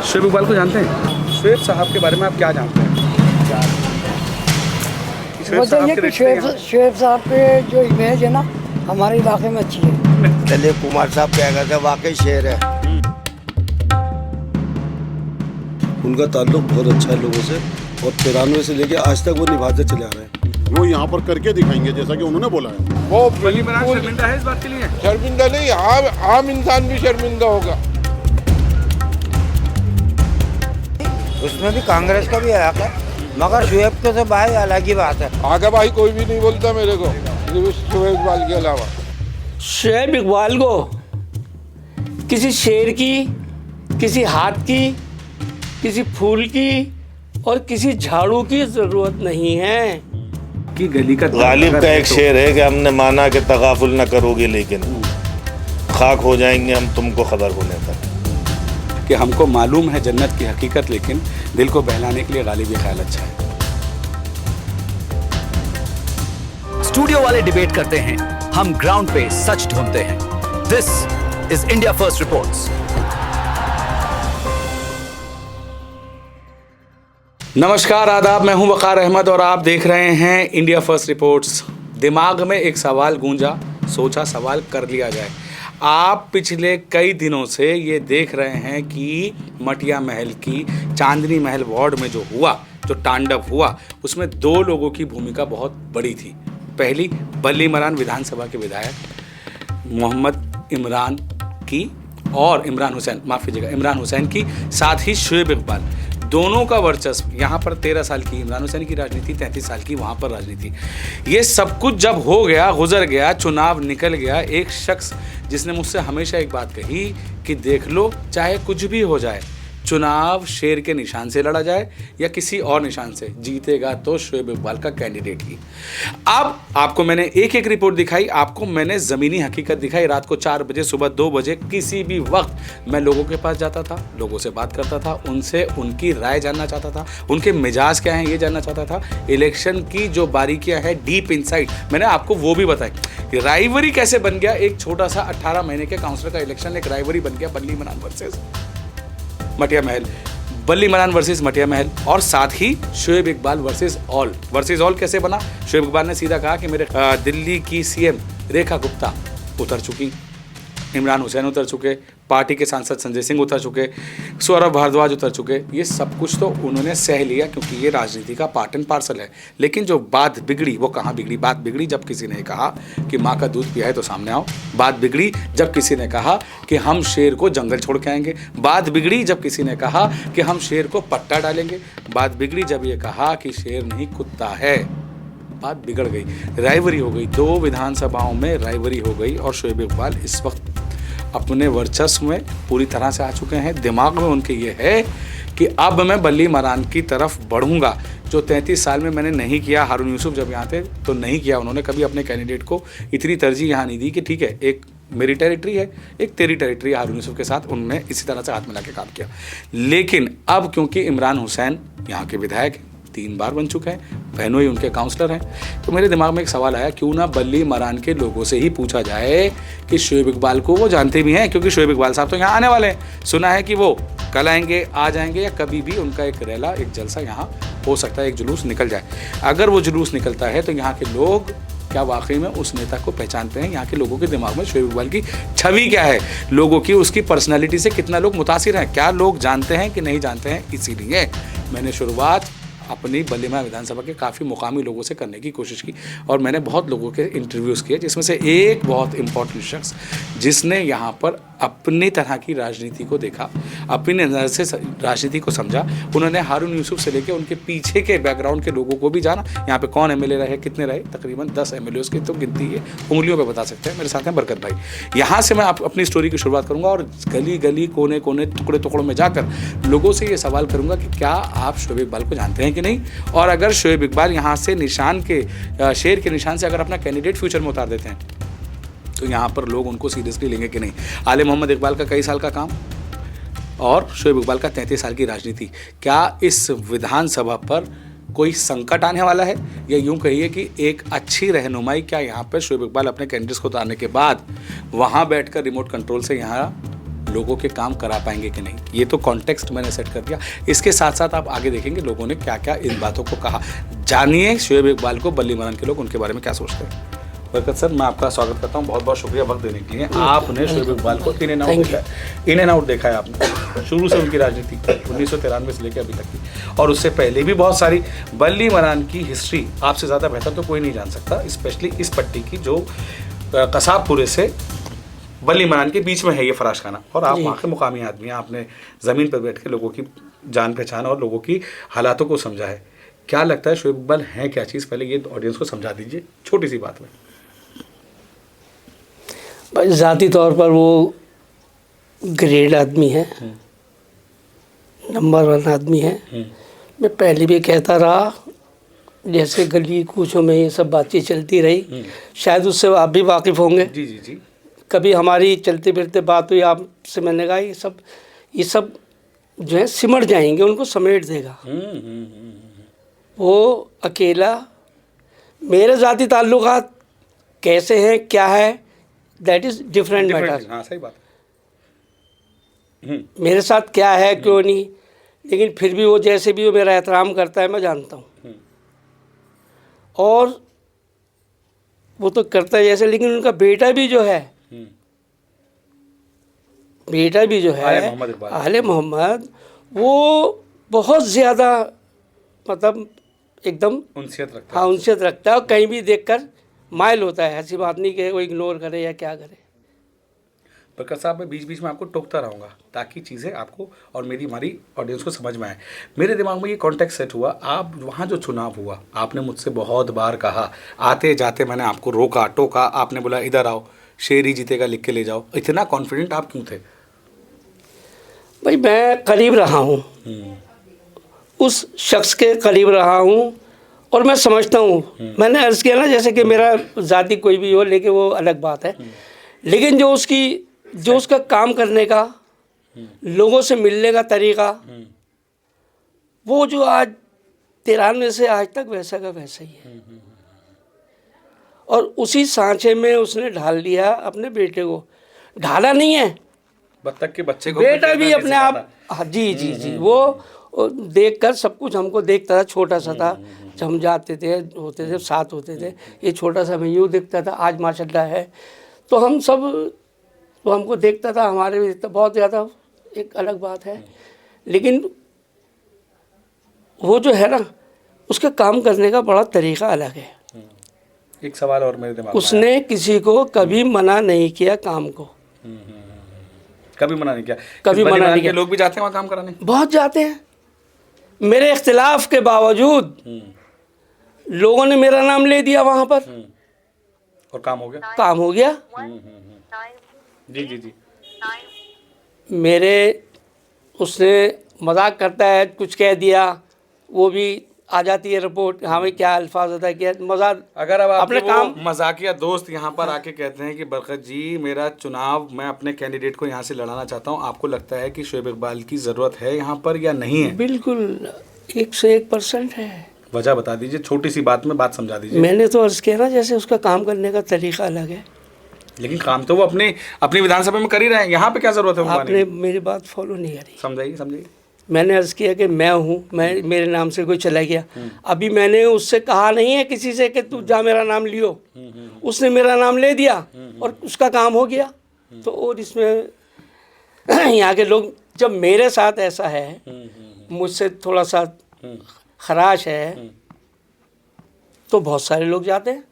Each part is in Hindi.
शोएब इकबाल को जानते हैं? शोएब साहब के बारे में आप क्या जानते हैं? बताइए कि शोएब साहब पे जो इमेज है ना हमारे इलाके में अच्छी है। दिलीप कुमार साहब क्या कहते हैं, वाकई शेर है। उनका ताल्लुक बहुत अच्छा है लोगों से और 93 से लेके आज तक वो निभाते चले आ रहे हैं। वो यहाँ पर करके दिखाएंगे जैसा कि उन्होंने बोला है। वो बली मरान शर्मिंदा है इस बात के लिए? शर्मिंदा नहीं, आम इंसान भी शर्मिंदा होगा। उसमें भी कांग्रेस का भी हक है, मगर शोएब के तो भाई अलग ही बात है। आगे भाई कोई भी नहीं बोलता मेरे को शोएब इकबाल के अलावा। शोएब इकबाल को किसी शेर की, किसी हाथ की, किसी फूल की और किसी झाड़ू की जरूरत नहीं है। कि गली का गालिब का एक शेर है कि हमने माना कि तगाफुल न करोगे लेकिन खाक हो जाएंगे हम तुमको खबर होने तक। कि हमको मालूम है जन्नत की हकीकत, लेकिन दिल को बहलाने के लिए गालिब ये ख्याल अच्छा है। स्टूडियो वाले डिबेट करते हैं, हम ग्राउंड पे सच ढूंढते हैं। This is India first reports. नमस्कार, आदाब, मैं हूं वकार अहमद और आप देख रहे हैं इंडिया फर्स्ट रिपोर्ट्स। दिमाग में एक सवाल गूंजा, सोचा सवाल कर लिया जाए। आप पिछले कई दिनों से ये देख रहे हैं कि मटिया महल की चांदनी महल वार्ड में जो हुआ, जो तांडव हुआ, उसमें दो लोगों की भूमिका बहुत बड़ी थी। पहली, बल्ली मरान विधानसभा के विधायक मोहम्मद इमरान की और इमरान हुसैन की, साथ ही शोएब इकबाल, दोनों का वर्चस्व। यहाँ पर 13 साल की इमरान हुसैन की राजनीति, 33 साल की वहाँ पर राजनीति। ये सब कुछ जब हो गया, गुजर गया, चुनाव निकल गया, एक शख्स जिसने मुझसे हमेशा एक बात कही कि देख लो, चाहे कुछ भी हो जाए, चुनाव शेर के निशान से लड़ा जाए या किसी और निशान से, जीतेगा तो शोएब इकबाल का कैंडिडेट ही। अब आपको मैंने एक एक रिपोर्ट दिखाई, आपको मैंने ज़मीनी हकीकत दिखाई। रात को 4 बजे, सुबह 2 बजे, किसी भी वक्त मैं लोगों के पास जाता था, लोगों से बात करता था, उनसे उनकी राय जानना चाहता था, उनके मिजाज क्या हैं ये जानना चाहता था। इलेक्शन की जो बारीकियां हैं डीप इनसाइड, मैंने आपको वो भी बताई। राइवरी कैसे बन गया, एक छोटा सा 18 महीने के काउंसलर का इलेक्शन एक राइवरी बन गया, बल्ली मरान वर्सेस मटिया महल, बल्ली मरान वर्सेस मटिया महल, और साथ ही शोएब इकबाल वर्सेस ऑल कैसे बना? शोएब इकबाल ने सीधा कहा कि मेरे दिल्ली की सीएम रेखा गुप्ता उतर चुकी, इमरान हुसैन उतर चुके, पार्टी के सांसद संजय सिंह उतर चुके, सौरभ भारद्वाज उतर चुके। ये सब कुछ तो उन्होंने सह लिया क्योंकि ये राजनीति का पार्ट एंड पार्सल है। लेकिन जो बात बिगड़ी वो कहाँ बिगड़ी? बात बिगड़ी जब किसी ने कहा कि माँ का दूध पिया है तो सामने आओ। बात बिगड़ी जब किसी ने कहा कि हम शेर को जंगल छोड़ के आएंगे। बात बिगड़ी जब किसी ने कहा कि हम शेर को पट्टा डालेंगे। बात बिगड़ी जब ये कहा कि शेर नहीं कुत्ता है। बात बिगड़ गई, राइवरी हो गई, 2 विधानसभाओं में राइवरी हो गई और शोएब इकबाल इस वक्त अपने वर्चस्व में पूरी तरह से आ चुके हैं। दिमाग में उनके ये है कि अब मैं बल्ली मरान की तरफ बढ़ूंगा, जो 33 साल में मैंने नहीं किया। हारून यूसुफ जब यहाँ थे तो नहीं किया, उन्होंने कभी अपने कैंडिडेट को इतनी तरजीह यहाँ नहीं दी कि ठीक है, एक मेरी टेरिटरी है, एक तेरी टेरिटरी। हारून यूसुफ के साथ उन्होंने इसी तरह से हाथ मिला के काम किया। लेकिन अब क्योंकि इमरान हुसैन यहाँ के विधायक 3 बार बन चुके हैं, बहनों ही उनके काउंसलर हैं, तो मेरे दिमाग में एक सवाल आया, क्यों ना बल्ली मरान के लोगों से ही पूछा जाए कि शोएब इकबाल को वो जानते भी हैं, क्योंकि शोएब इकबाल साहब तो यहाँ आने वाले हैं। सुना है कि वो कल आएंगे, आ जाएंगे, या कभी भी उनका एक रैला, एक जलसा यहाँ हो सकता है, एक जुलूस निकल जाए। अगर वो जुलूस निकलता है तो यहाँ के लोग क्या वाकई में उस नेता को पहचानते हैं? यहाँ के लोगों के दिमाग में शोएब इकबाल की छवि क्या है, लोगों की उसकी पर्सनैलिटी से कितना लोग मुतासिर हैं, क्या लोग जानते हैं कि नहीं जानते हैं? इसीलिए मैंने शुरुआत अपनी बल्ली मरान विधानसभा के काफ़ी मुकामी लोगों से करने की कोशिश की और मैंने बहुत लोगों के इंटरव्यूज़ किए, जिसमें से एक बहुत इम्पोर्टेंट शख्स जिसने यहाँ पर अपनी तरह की राजनीति को देखा, अपनी नज़र से राजनीति को समझा। उन्होंने हारून यूसुफ से लेकर उनके पीछे के बैकग्राउंड के लोगों को भी जाना। यहाँ पे कौन एमएलए रहे, कितने रहे, तकरीबन 10 एमएलएज़ की तो गिनती है उंगलियों पे बता सकते हैं। मेरे साथ हैं बरकत भाई। यहाँ से मैं अपनी स्टोरी की शुरुआत करूँगा और गली गली, कोने कोने, टुकड़े टुकड़ों में जाकर लोगों से ये सवाल करूँगा कि क्या आप शोएब इकबाल को जानते हैं कि नहीं, और अगर शोएब इकबाल यहाँ से निशान के, शेर के निशान से अगर अपना कैंडिडेट फ्यूचर में उतार देते हैं तो यहाँ पर लोग उनको सीरियसली लेंगे कि नहीं। आले मोहम्मद इकबाल का कई साल का काम और शोएब इकबाल का 33 साल की राजनीति, क्या इस विधानसभा पर कोई संकट आने वाला है, या यूं कहिए कि एक अच्छी रहनुमाई क्या यहाँ पर शोएब इकबाल अपने कैंडिडेट्स को उतारने के बाद वहाँ बैठकर रिमोट कंट्रोल से यहाँ लोगों के काम करा पाएंगे कि नहीं, ये तो कॉन्टेक्स्ट मैंने सेट कर दिया। इसके साथ साथ आप आगे देखेंगे लोगों ने क्या क्या इन बातों को कहा। जानिए शोएब इकबाल को बल्ली मरान के लोग उनके बारे में क्या सोचते हैं। बरकत सर, मैं आपका स्वागत करता हूँ, बहुत बहुत शुक्रिया वक्त देने के लिए। आपने शोएब इकबाल को इन एंड आउट देखा है आपने, शुरू से उनकी राजनीति 1993 से लेकर अभी तक की, और उससे पहले भी बहुत सारी। बल्ली मरान की हिस्ट्री आपसे ज़्यादा बेहतर तो कोई नहीं जान सकता, स्पेशली इस पट्टी की जो कसाबपुरे से बल्ली मरान के बीच में है ये फराश खाना, और आप वहाँ के मुकामी आदमी हैं। आपने ज़मीन पर बैठ के लोगों की जान पहचान और लोगों की हालातों को समझा है। क्या लगता है शोएब इकबाल हैं क्या चीज़, पहले ये ऑडियंस को समझा दीजिए छोटी सी बात में। भाई ज़ाती तौर पर वो ग्रेड आदमी है, नंबर 1 आदमी है। मैं पहले भी कहता रहा, जैसे गली कूचों में ये सब बातचीत चलती रही, शायद उससे आप भी वाकिफ़ होंगे। जी जी जी। कभी हमारी चलते फिरते बात हुई आपसे, मैंने कहा ये सब जो है सिमट जाएंगे, उनको समेट देगा। वो अकेला मेरे ज़ाती ताल्लुकात कैसे हैं क्या है, दैट इज़ डिफरेंट मैटर। हाँ सही बात है। मेरे साथ क्या है क्यों नहीं, लेकिन फिर भी वो जैसे भी वो मेरा एहतराम करता है, मैं जानता हूँ। और वो तो करता है जैसे, लेकिन उनका बेटा भी जो है आले मोहम्मद, वो बहुत ज़्यादा मतलब एकदम उनसियत रखता है। हाँ उनसियत रखता है, और कहीं भी देखकर माइल होता है। ऐसी बात नहीं कि वो इग्नोर करे या क्या करे। बरकत साहब, मैं बीच बीच में आपको टोकता रहूँगा ताकि चीज़ें आपको और हमारी ऑडियंस को समझ में आए। मेरे दिमाग में ये कॉन्टेक्स्ट सेट हुआ, आप वहाँ जो चुनाव हुआ, आपने मुझसे बहुत बार कहा, आते जाते मैंने आपको रोका टोका, आपने बोला इधर आओ, शेर ही जीतेगा लिख के ले जाओ। इतना कॉन्फिडेंट आप क्यों थे? भाई मैं करीब रहा हूँ, उस शख्स के करीब रहा हूँ, और मैं समझता हूँ। मैंने अर्ज़ किया ना, जैसे कि मेरा ज़ाती कोई भी हो, लेकिन वो अलग बात है, लेकिन जो उसका काम करने का, लोगों से मिलने का तरीका, वो जो आज 93 से आज तक वैसा का वैसा ही है। और उसी सांचे में उसने ढाल लिया अपने बेटे को। ढाला नहीं है, बत्तख के बच्चे को बेटा भी अपने आप। हाँ जी जी जी। वो देखकर सब कुछ हमको देखता था, छोटा सा था जब हम जाते थे, होते थे, साथ होते थे। ये छोटा सा मैं यूँ दिखता था, आज माशाल्लाह है। तो हम सब, तो हमको देखता था, हमारे भी तो बहुत ज़्यादा एक अलग बात है। लेकिन वो जो है ना, उसके काम करने का बड़ा तरीका अलग है। एक सवाल और मेरे दिमाग में उसने किसी को कभी मना नहीं किया काम को, कभी मना नहीं किया। कभी मना नहीं किया। लोग भी जाते हैं वहाँ काम कराने, बहुत जाते हैं। मेरे इख्तिलाफ के बावजूद लोगों ने मेरा नाम ले दिया वहाँ पर, और काम हो गया। काम हो गया। जी जी जी। मेरे उसने मजाक करता है, कुछ कह दिया, वो भी आ जाती है रिपोर्ट, हाँ भाई क्या अल्फाज अदा किया, मजाक। अगर अब अपने काम मजाकिया दोस्त यहाँ पर आके कहते हैं कि बरकत जी मेरा चुनाव, मैं अपने कैंडिडेट को यहाँ से लड़ाना चाहता हूँ, आपको लगता है कि शोएब इकबाल की ज़रूरत है यहाँ पर या नहीं है? बिल्कुल 101% है। वजह बता दीजिए, छोटी सी बात में बात समझा दीजिए। मैंने तो अर्ज़ किया ना, जैसे उसका काम करने का तरीका अलग है। लेकिन काम तो वो अपनी विधानसभा में कर ही रहे हैं, यहाँ पे क्या ज़रूरत है? आपने मेरी बात फॉलो नहीं करी। समझाइए। मैंने अर्ज़ किया कि मैं हूँ, मेरे नाम से कोई चला गया। अभी मैंने उससे कहा नहीं है किसी से कि तू जा मेरा नाम लियो, उसने मेरा नाम ले दिया और उसका काम हो गया। तो और इसमें यहाँ के लोग, जब मेरे साथ ऐसा है, मुझसे थोड़ा सा खराश है, तो बहुत सारे लोग जाते हैं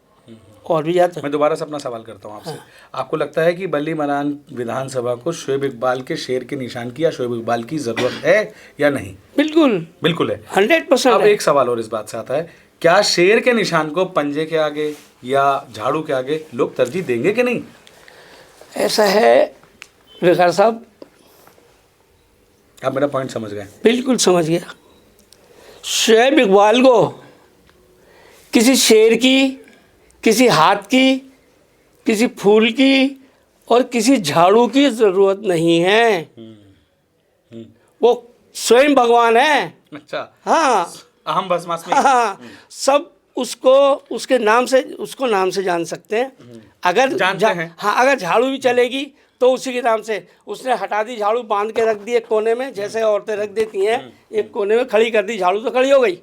और भी जाते हैं। मैं दोबारा से अपना सवाल करता हूँ आपसे। हाँ। आपको लगता है कि बल्ली मरान विधानसभा को शोएब इकबाल के शेर के निशान की या शोएब इकबाल की ज़रूरत है या नहीं? बिल्कुल है, 100%। अब एक सवाल और इस बात से आता है, क्या शेर के निशान को पंजे के आगे या झाड़ू के आगे लोग तरजीह देंगे कि नहीं? ऐसा है वकार साहब, आप मेरा पॉइंट समझ गए? बिल्कुल समझ गया। शोएब इकबाल को किसी शेर की, किसी हाथ की, किसी फूल की और किसी झाड़ू की ज़रूरत नहीं है। वो स्वयं भगवान है। अच्छा। हाँ, अहम भस्मास्मि। हाँ, सब उसको नाम से जान सकते हैं। अगर जानते हैं। हाँ, अगर झाड़ू भी चलेगी तो तो उसी के नाम से उसने हटा दी, झाड़ू बांध के रख दी एक कोने में, जैसे औरतें रख देती हैं एक कोने में, खड़ी कर दी, झाड़ू तो खड़ी हो गई।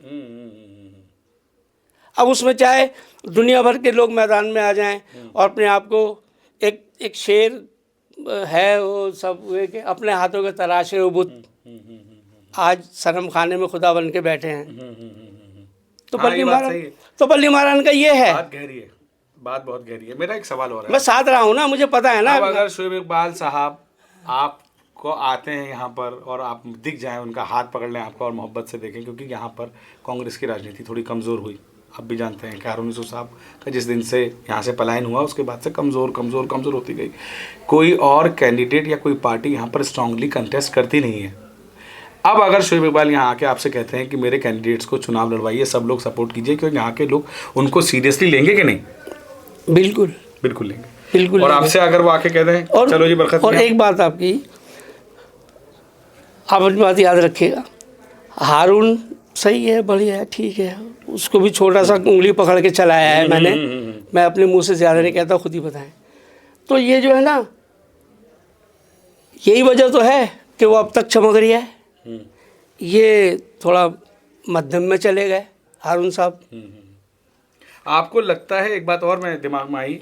अब उसमें चाहे दुनिया भर के लोग मैदान में आ जाएं और अपने आप को एक शेर है वो सब हुए कि अपने हाथों के तराशे वो बुत आज शर्म खाने में खुदा बन के बैठे हैं। तो बल्ली महाराज का ये है। बात गहरी है, बात बहुत गहरी है। मेरा एक सवाल और है, मैं साथ रहा हूँ ना, मुझे पता है ना। अब अगर शोएब इकबाल साहब आपको आते हैं यहाँ पर और आप दिख जाएं, उनका हाथ पकड़ लें आपका और मोहब्बत से देखें, क्योंकि यहाँ पर कांग्रेस की राजनीति थोड़ी कमज़ोर हुई। आप भी जानते हैं कि हारून यूसुफ साहब का जिस दिन से यहाँ से पलायन हुआ उसके बाद से कमज़ोर होती गई। कोई और कैंडिडेट या कोई पार्टी यहाँ पर स्ट्रांगली कंटेस्ट करती नहीं है। अब अगर शोएब इकबाल यहाँ आके आपसे कहते हैं कि मेरे कैंडिडेट्स को चुनाव लड़वाइए, सब लोग सपोर्ट कीजिए, क्योंकि यहाँ के लोग उनको सीरियसली लेंगे कि नहीं? बिल्कुल लेंगे, बिल्कुल। और आपसे अगर वो आके कहते हैं और चलो जी बरकत, और एक बात आपकी, आप अपनी बात याद रखिएगा, हारून सही है, बढ़िया है, ठीक है, उसको भी छोटा सा उंगली पकड़ के चलाया है मैंने, मैं अपने मुंह से ज़्यादा नहीं कहता, खुद ही बताएं। तो ये जो है ना, यही वजह तो है कि वो अब तक चमक रही है। ये थोड़ा मध्यम में चले गए हारून साहब। आपको लगता है, एक बात और मैं दिमाग में आई,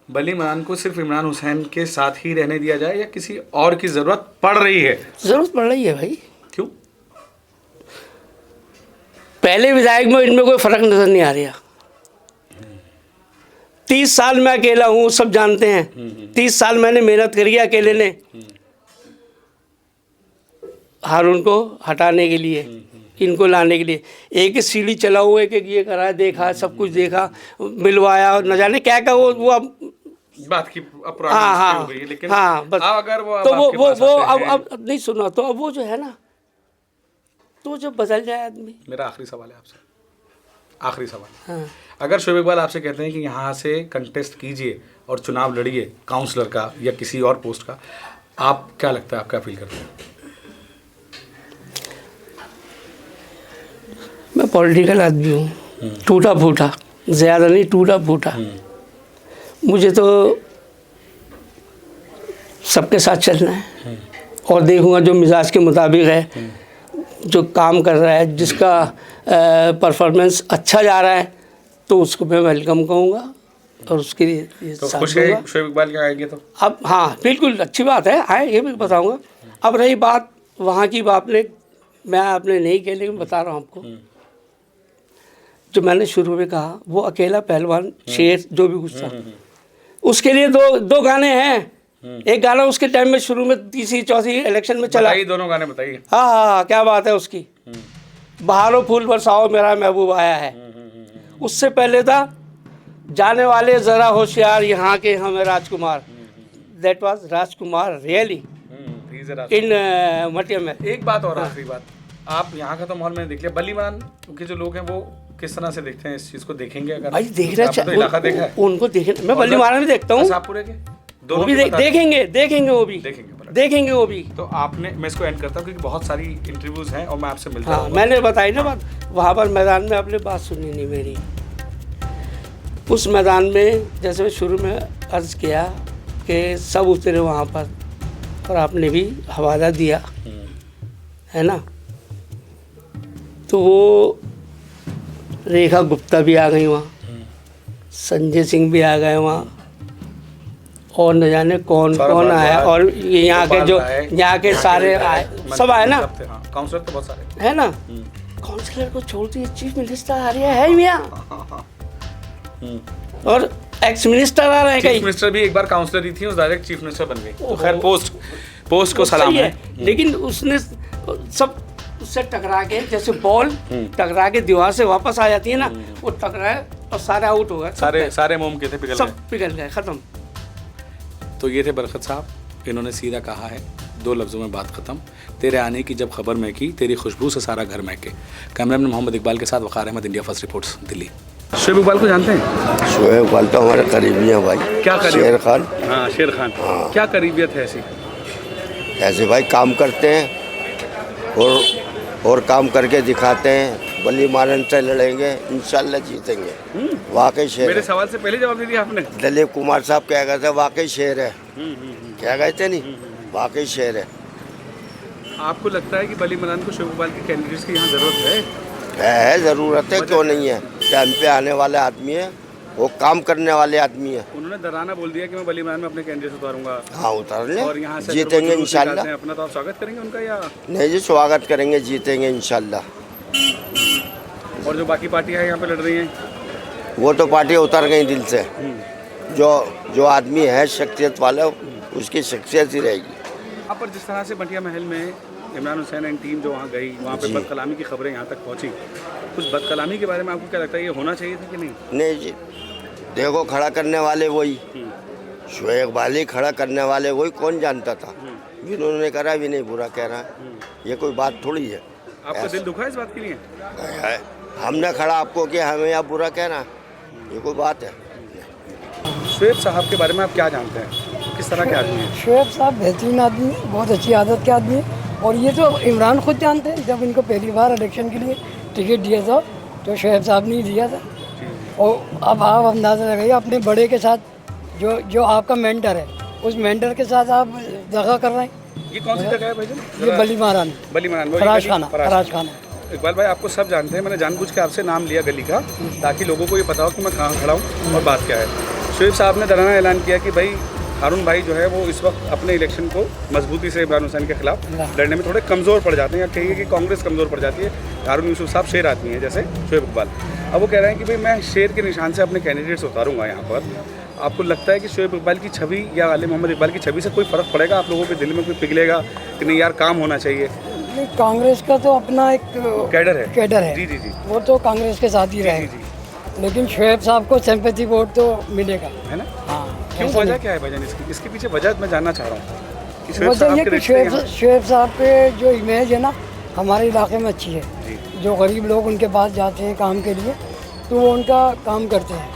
बली मरान को सिर्फ इमरान हुसैन के साथ ही रहने दिया जाए या किसी और की ज़रूरत पड़ रही है? ज़रूरत पड़ रही है भाई। क्यों? पहले विधायक में इनमें कोई फ़र्क नज़र नहीं आ रहा। 30 साल मैं अकेला हूँ, सब जानते हैं। 30 साल मैंने मेहनत करी है अकेले ने हारून को हटाने के लिए, इनको लाने के लिए। एक सीढ़ी चला हुआ, एक ये करा, देखा, सब कुछ देखा, मिलवाया, न जाने क्या क्या वो अब बात की पुरानी हो गई है, लेकिन हाँ, बस अगर तो वो अब नहीं सुना, तो अब वो जो है ना, तो जब बदल जाए आदमी। मेरा आखिरी सवाल है आपसे, आखिरी सवाल। हाँ। अगर शोएब इकबाल आपसे कहते हैं कि यहाँ से कंटेस्ट कीजिए और चुनाव लड़िए काउंसलर का या किसी और पोस्ट का, आप क्या लगता है, आप क्या फील करते हैं? मैं पॉलिटिकल आदमी हूँ, टूटा फूटा, ज़्यादा नहीं, टूटा फूटा। मुझे तो सबके साथ चलना है और देखूँगा जो मिजाज के मुताबिक है, जो काम कर रहा है, जिसका परफॉर्मेंस अच्छा जा रहा है, तो उसको मैं वेलकम कहूँगा और उसके लिए तो खुश है शोएब इकबाल क्या आएंगे तो? अब हाँ, बिल्कुल अच्छी बात है, आए, ये भी बताऊँगा। अब रही बात वहाँ की, मैं आपने नहीं कही, लेकिन बता रहा हूँ आपको, जो मैंने शुरू में कहा, वो अकेला पहलवान शेर जो भी गुस्सा, उसके लिए दो गाने हैं। एक गाना उसके टाइम में शुरू में तीसरी चौथी इलेक्शन में चला, दोनों गाने बताइए। हाँ, क्या बात है उसकी, बहारों फूल बरसाओ मेरा महबूब आया है। उससे पहले था जाने वाले जरा होशियार यहाँ के हमें Rajkumar, that was Rajkumar really in मटिया में। एक बात और, आखिरी बात, आप यहाँ का तो माहौल मैंने देख लिया, बली मरान के जो लोग हैं वो किस तरह से देखते हैं इस चीज़ को? देखेंगे अगर भाई, देख रहे तो इलाका देखा है उनको, देखे, मैं बल्ली महाराज भी देखता हूँ, शाहपुरे के वो भी देखेंगे वो भी। तो आपने, मैं इसको एंड करता हूँ क्योंकि बहुत सारी इंटरव्यूज हैं और मैं आपसे मिलता हूँ। मैंने बताई ना बात, वहाँ पर मैदान में आपने बात सुनी नहीं मेरी। उस मैदान में जैसे मैं शुरू में अर्ज किया कि सब उतरे वहाँ पर, और आपने भी हवाला दिया है ना, तो वो रेखा गुप्ता भी आ गई वहाँ, संजय सिंह भी आ गए वहाँ, और न जाने कौन आया, और यहाँ के जो यहाँ के सारे आए, सब आए ना, काउंसलर तो बहुत सारे है ना। काउंसलर को छोड़ दिए, चीफ मिनिस्टर आ रही है यहाँ, और एक्स मिनिस्टर आ रहे हैं। चीफ मिनिस्टर भी एक बार काउंसलर ही थी, उस डायरेक्ट चीफ मिनिस्टर बन गई। तो खैर पोस्ट को सलाम है, लेकिन उसने सब उससे टकरा के, जैसे बॉल टकरा के दीवार से वापस आ जाती है ना, वो टकराए और सारे आउट हो गए, सारे मोम के थे, पिघल गए, खत्म। तो ये थे बरकत साहब, इन्होंने सीधा कहा है, 2 लफ्ज़ों में बात ख़त्म। तेरे आने की जब खबर महकी, तेरी खुशबू से सारा घर महके। कैमरामैन मोहम्मद इकबाल के साथ Waqar Ahmed, India first reports, Delhi. Shoaib Iqbal को जानते हैं? शोएब इकबाल तो हमारे करीबी हैं भाई। क्या शेर खान? हाँ, शेर खान। हाँ। क्या करीबियत है ऐसी? ऐसे भाई काम करते हैं और काम करके दिखाते हैं, बली मारन से लड़ेंगे, इंशाल्लाह जीतेंगे। वाकई शेर मेरे है। सवाल से पहले जवाब दे दिया आपने। दिलीप कुमार साहब कह गए थे वाकई शेर है, क्या गए थे नहीं, वाकई शेर है। आपको लगता है कि बली मरान को शोएब इकबाल के कैंडिडेट्स की यहाँ जरूरत है ज़रूरत है, क्यों नहीं है। टाइम पे आने वाले आदमी है, वो काम करने वाले आदमी है। उन्होंने डराना बोल दिया कि मैं बली मरान में अपने कैंडिडेट उतारूंगा हाँ उतार लें, और यहाँ से जीतेंगे अगर वो जुलूस निकालते इंशाल्लाह। हैं अपना, तो आप स्वागत करेंगे उनका या? नहीं जी, स्वागत करेंगे, जीतेंगे इंशाल्लाह। और जो बाकी पार्टियाँ यहाँ पे लड़ रही हैं, वो तो पार्टी उतर गई दिल से। जो आदमी है शख्सियत वाला, उसकी शख्सियत ही रहेगी। यहाँ पर जिस तरह से बटिया महल में इमरान हुसैन एंड टीम जो वहाँ गई, वहाँ पे जी। बदकलामी की खबरें यहाँ तक पहुँची, कुछ बदकलामी के बारे में आपको क्या लगता है, ये होना चाहिए था कि नहीं? नहीं जी, देखो खड़ा करने वाले वही शोएब इकबाल ही, खड़ा करने वाले वही, कौन जानता था। जिन्होंने करा भी नहीं बुरा कह रहा है, ये कोई बात थोड़ी है। आपका दिल दुखा है इस बात के लिए? है, हमने खड़ा आपको किया, हमें आप बुरा कहना, ये कोई बात है। शोएब साहब के बारे में आप क्या जानते हैं, किस तरह के आदमी हैं? शोएब साहब बेहतरीन आदमी है, बहुत अच्छी आदत के आदमी है। और ये तो इमरान खुद जानते हैं, जब इनको पहली बार इलेक्शन के लिए टिकट दिया था तो शोएब साहब ने ही दिया था। और अब आप अंदाज़ा लगाइए, अपने बड़े के साथ जो आपका मेंटर है, उस मेंटर के साथ आप दगा कर रहे हैं। ये कौन सी जगह है भाईजान? ये बली महारान, बली मरान, फराज खाना। इकबाल भाई, आपको सब जानते हैं, मैंने जानबूझ के आपसे नाम लिया गली का, ताकि लोगों को ये पता हो कि मैं कहाँ खड़ा हूँ और बात क्या है। शोएब साहब ने डराना ऐलान किया कि भाई हारून भाई जो है वो इस वक्त अपने इलेक्शन को मजबूती से इमरान हुसैन के खिलाफ लड़ने में थोड़े कमज़ोर पड़ जाते हैं, या कहिए कि कांग्रेस कमज़ोर पड़ जाती है। हारून यूसुफ साहब शेर आदमी है जैसे शोएब इकबाल। अब वो कह रहे हैं कि भाई मैं शेर के निशान से अपने कैंडिडेट्स उतारूंगा यहाँ पर। आपको लगता है कि शोएब इकबाल की छवि या आले मोहम्मद इकबाल की छवि से कोई फ़र्क पड़ेगा? आप लोगों के दिल में कोई पिघलेगा कि नहीं यार काम होना चाहिए? नहीं, कांग्रेस का तो अपना एक कैडर है। कैडर है, जी जी जी, वो तो कांग्रेस के साथ ही रहेगा। लेकिन शोएब साहब को सिंपैथी वोट तो मिलेगा, है ना? हाँ। क्यों, ऐसा वजह नहीं। क्या है भाईजान इसके पीछे वजह मैं जानना चाह रहा हूँ कि शोएब वजह साहब ये के कि रिश्ते यहाँ- शोएब साहब पे जो इमेज है ना हमारे इलाके में अच्छी है। जो गरीब लोग उनके पास जाते हैं काम के लिए, तो वो उनका काम करते हैं।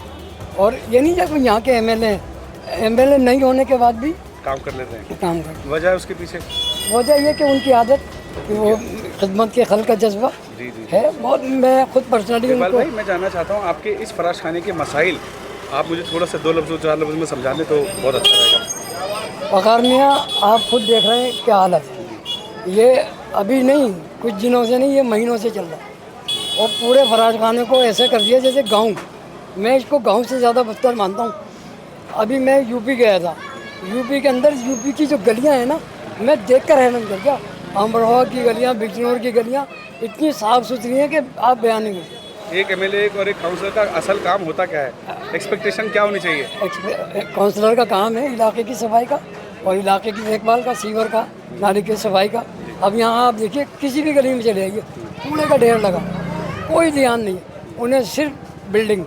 और ये नहीं जब यहाँ के एमएलए नहीं होने के बाद भी काम कर लेते हैं। काम करते वजह है उसके पीछे? हैं। वजह ये कि उनकी आदत, कि वो खिदमत के खल का जज्बा जी जी। है बहुत। मैं खुद पर्सनली इकबाल उनको भाई, मैं जानना चाहता हूँ आपके इस फराश खाने के मसाइल, आप मुझे थोड़ा सा 2 लफ्ज़ 4 लफ्ज़ में समझा दें तो बहुत अच्छा रहेगा। वक़ार मियाँ, आप खुद देख रहे हैं क्या हालत है। ये अभी नहीं, कुछ दिनों से नहीं, ये महीनों से चल रहा है। और पूरे फराज खाने को ऐसे कर दिया जैसे गांव। मैं इसको गांव से ज़्यादा बदतर मानता हूँ। अभी मैं यूपी गया था, यूपी के अंदर यूपी की जो गलियाँ हैं ना, मैं देख कर हैरान कर गया। अमरोहा की गलियाँ, बिजनौर की गलियाँ इतनी साफ़ सुथरी हैं कि आप बयान नहीं कर। एक एमएलए और एक काउंसलर का असल काम होता क्या है? एक्सपेक्टेशन क्या होनी चाहिए? काउंसलर का काम है इलाके की सफाई का और इलाके की देखभाल का, सीवर का, नाली की सफाई का। अब यहाँ आप देखिए, किसी भी गली में चले आइए, कूड़े का ढेर लगा, कोई ध्यान नहीं। उन्हें सिर्फ बिल्डिंग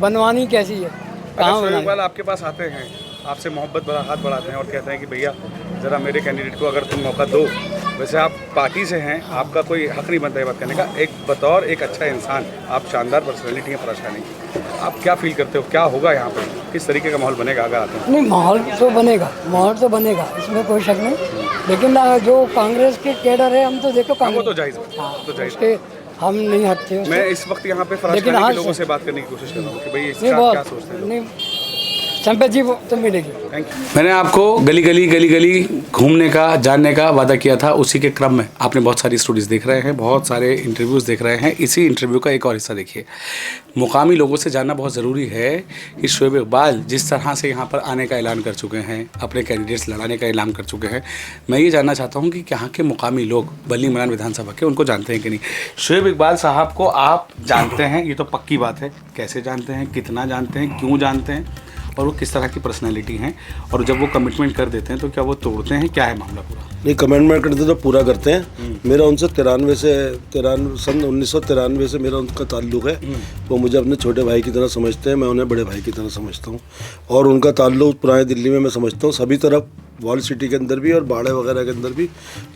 बनवानी कैसी है, कहाँ शोएब बनानी। इकबाल आपके पास आते हैं, आपसे मोहब्बत भरा हाथ बढ़ाते हैं और कहते हैं कि भैया ज़रा मेरे कैंडिडेट को अगर तुम मौका दो। वैसे आप पार्टी से हैं, आपका कोई हक नहीं बनता है बात करने का। एक बतौर एक अच्छा इंसान, आप शानदार पर्सनैलिटी हैं फराज खाने की। आप क्या फील करते हो, क्या होगा यहाँ पर, किस तरीके का माहौल बनेगा अगर आते हैं? नहीं, माहौल तो बनेगा, इसमें कोई शक नहीं। लेकिन जो कांग्रेस के कैडर है, हम तो देखो वो तो कांग्रेस, जायज़ है, तो जायज़ है। उसके हम नहीं हटते उससे। मैं इस वक्त यहाँ पे फराज लेकिन खाने आज के लोगों से बात करने की कोशिश कर रहा हूँ कि भाई इसका नहीं, क्या बहुत सोचते हैं लोग। नहीं, सिंपैथी तो मिलेगी। Thank you. मैंने आपको गली गली घूमने का, जानने का वादा किया था। उसी के क्रम में आपने बहुत सारी स्टोरीज देख रहे हैं, बहुत सारे इंटरव्यूज़ देख रहे हैं। इसी इंटरव्यू का एक और हिस्सा देखिए। मुकामी लोगों से जानना बहुत ज़रूरी है कि शोएब इकबाल जिस तरह से यहाँ पर आने का ऐलान कर चुके हैं, अपने कैंडिडेट्स लड़ाने का ऐलान कर चुके हैं, मैं ये जानना चाहता हूँ कि यहाँ के मुकामी लोग बली मरान विधानसभा के उनको जानते हैं कि नहीं। शोएब इकबाल साहब को आप जानते हैं, ये तो पक्की बात है। कैसे जानते हैं, कितना जानते हैं, क्यों जानते हैं, और वो किस तरह की पर्सनैलिटी हैं, और जब वो कमिटमेंट कर देते हैं तो क्या वो तोड़ते हैं, क्या है मामला पूरा? नहीं, कमेंटमेंट करते तो पूरा करते हैं। मेरा उनसे सन 1993 से मेरा उनका ताल्लुक़ है। वो मुझे अपने छोटे भाई की तरह समझते हैं, मैं उन्हें बड़े भाई की तरह समझता हूँ। और उनका ताल्लुक़ पुराने दिल्ली में मैं समझता हूँ सभी तरफ, वॉल सिटी के अंदर भी और बाड़े वगैरह के अंदर भी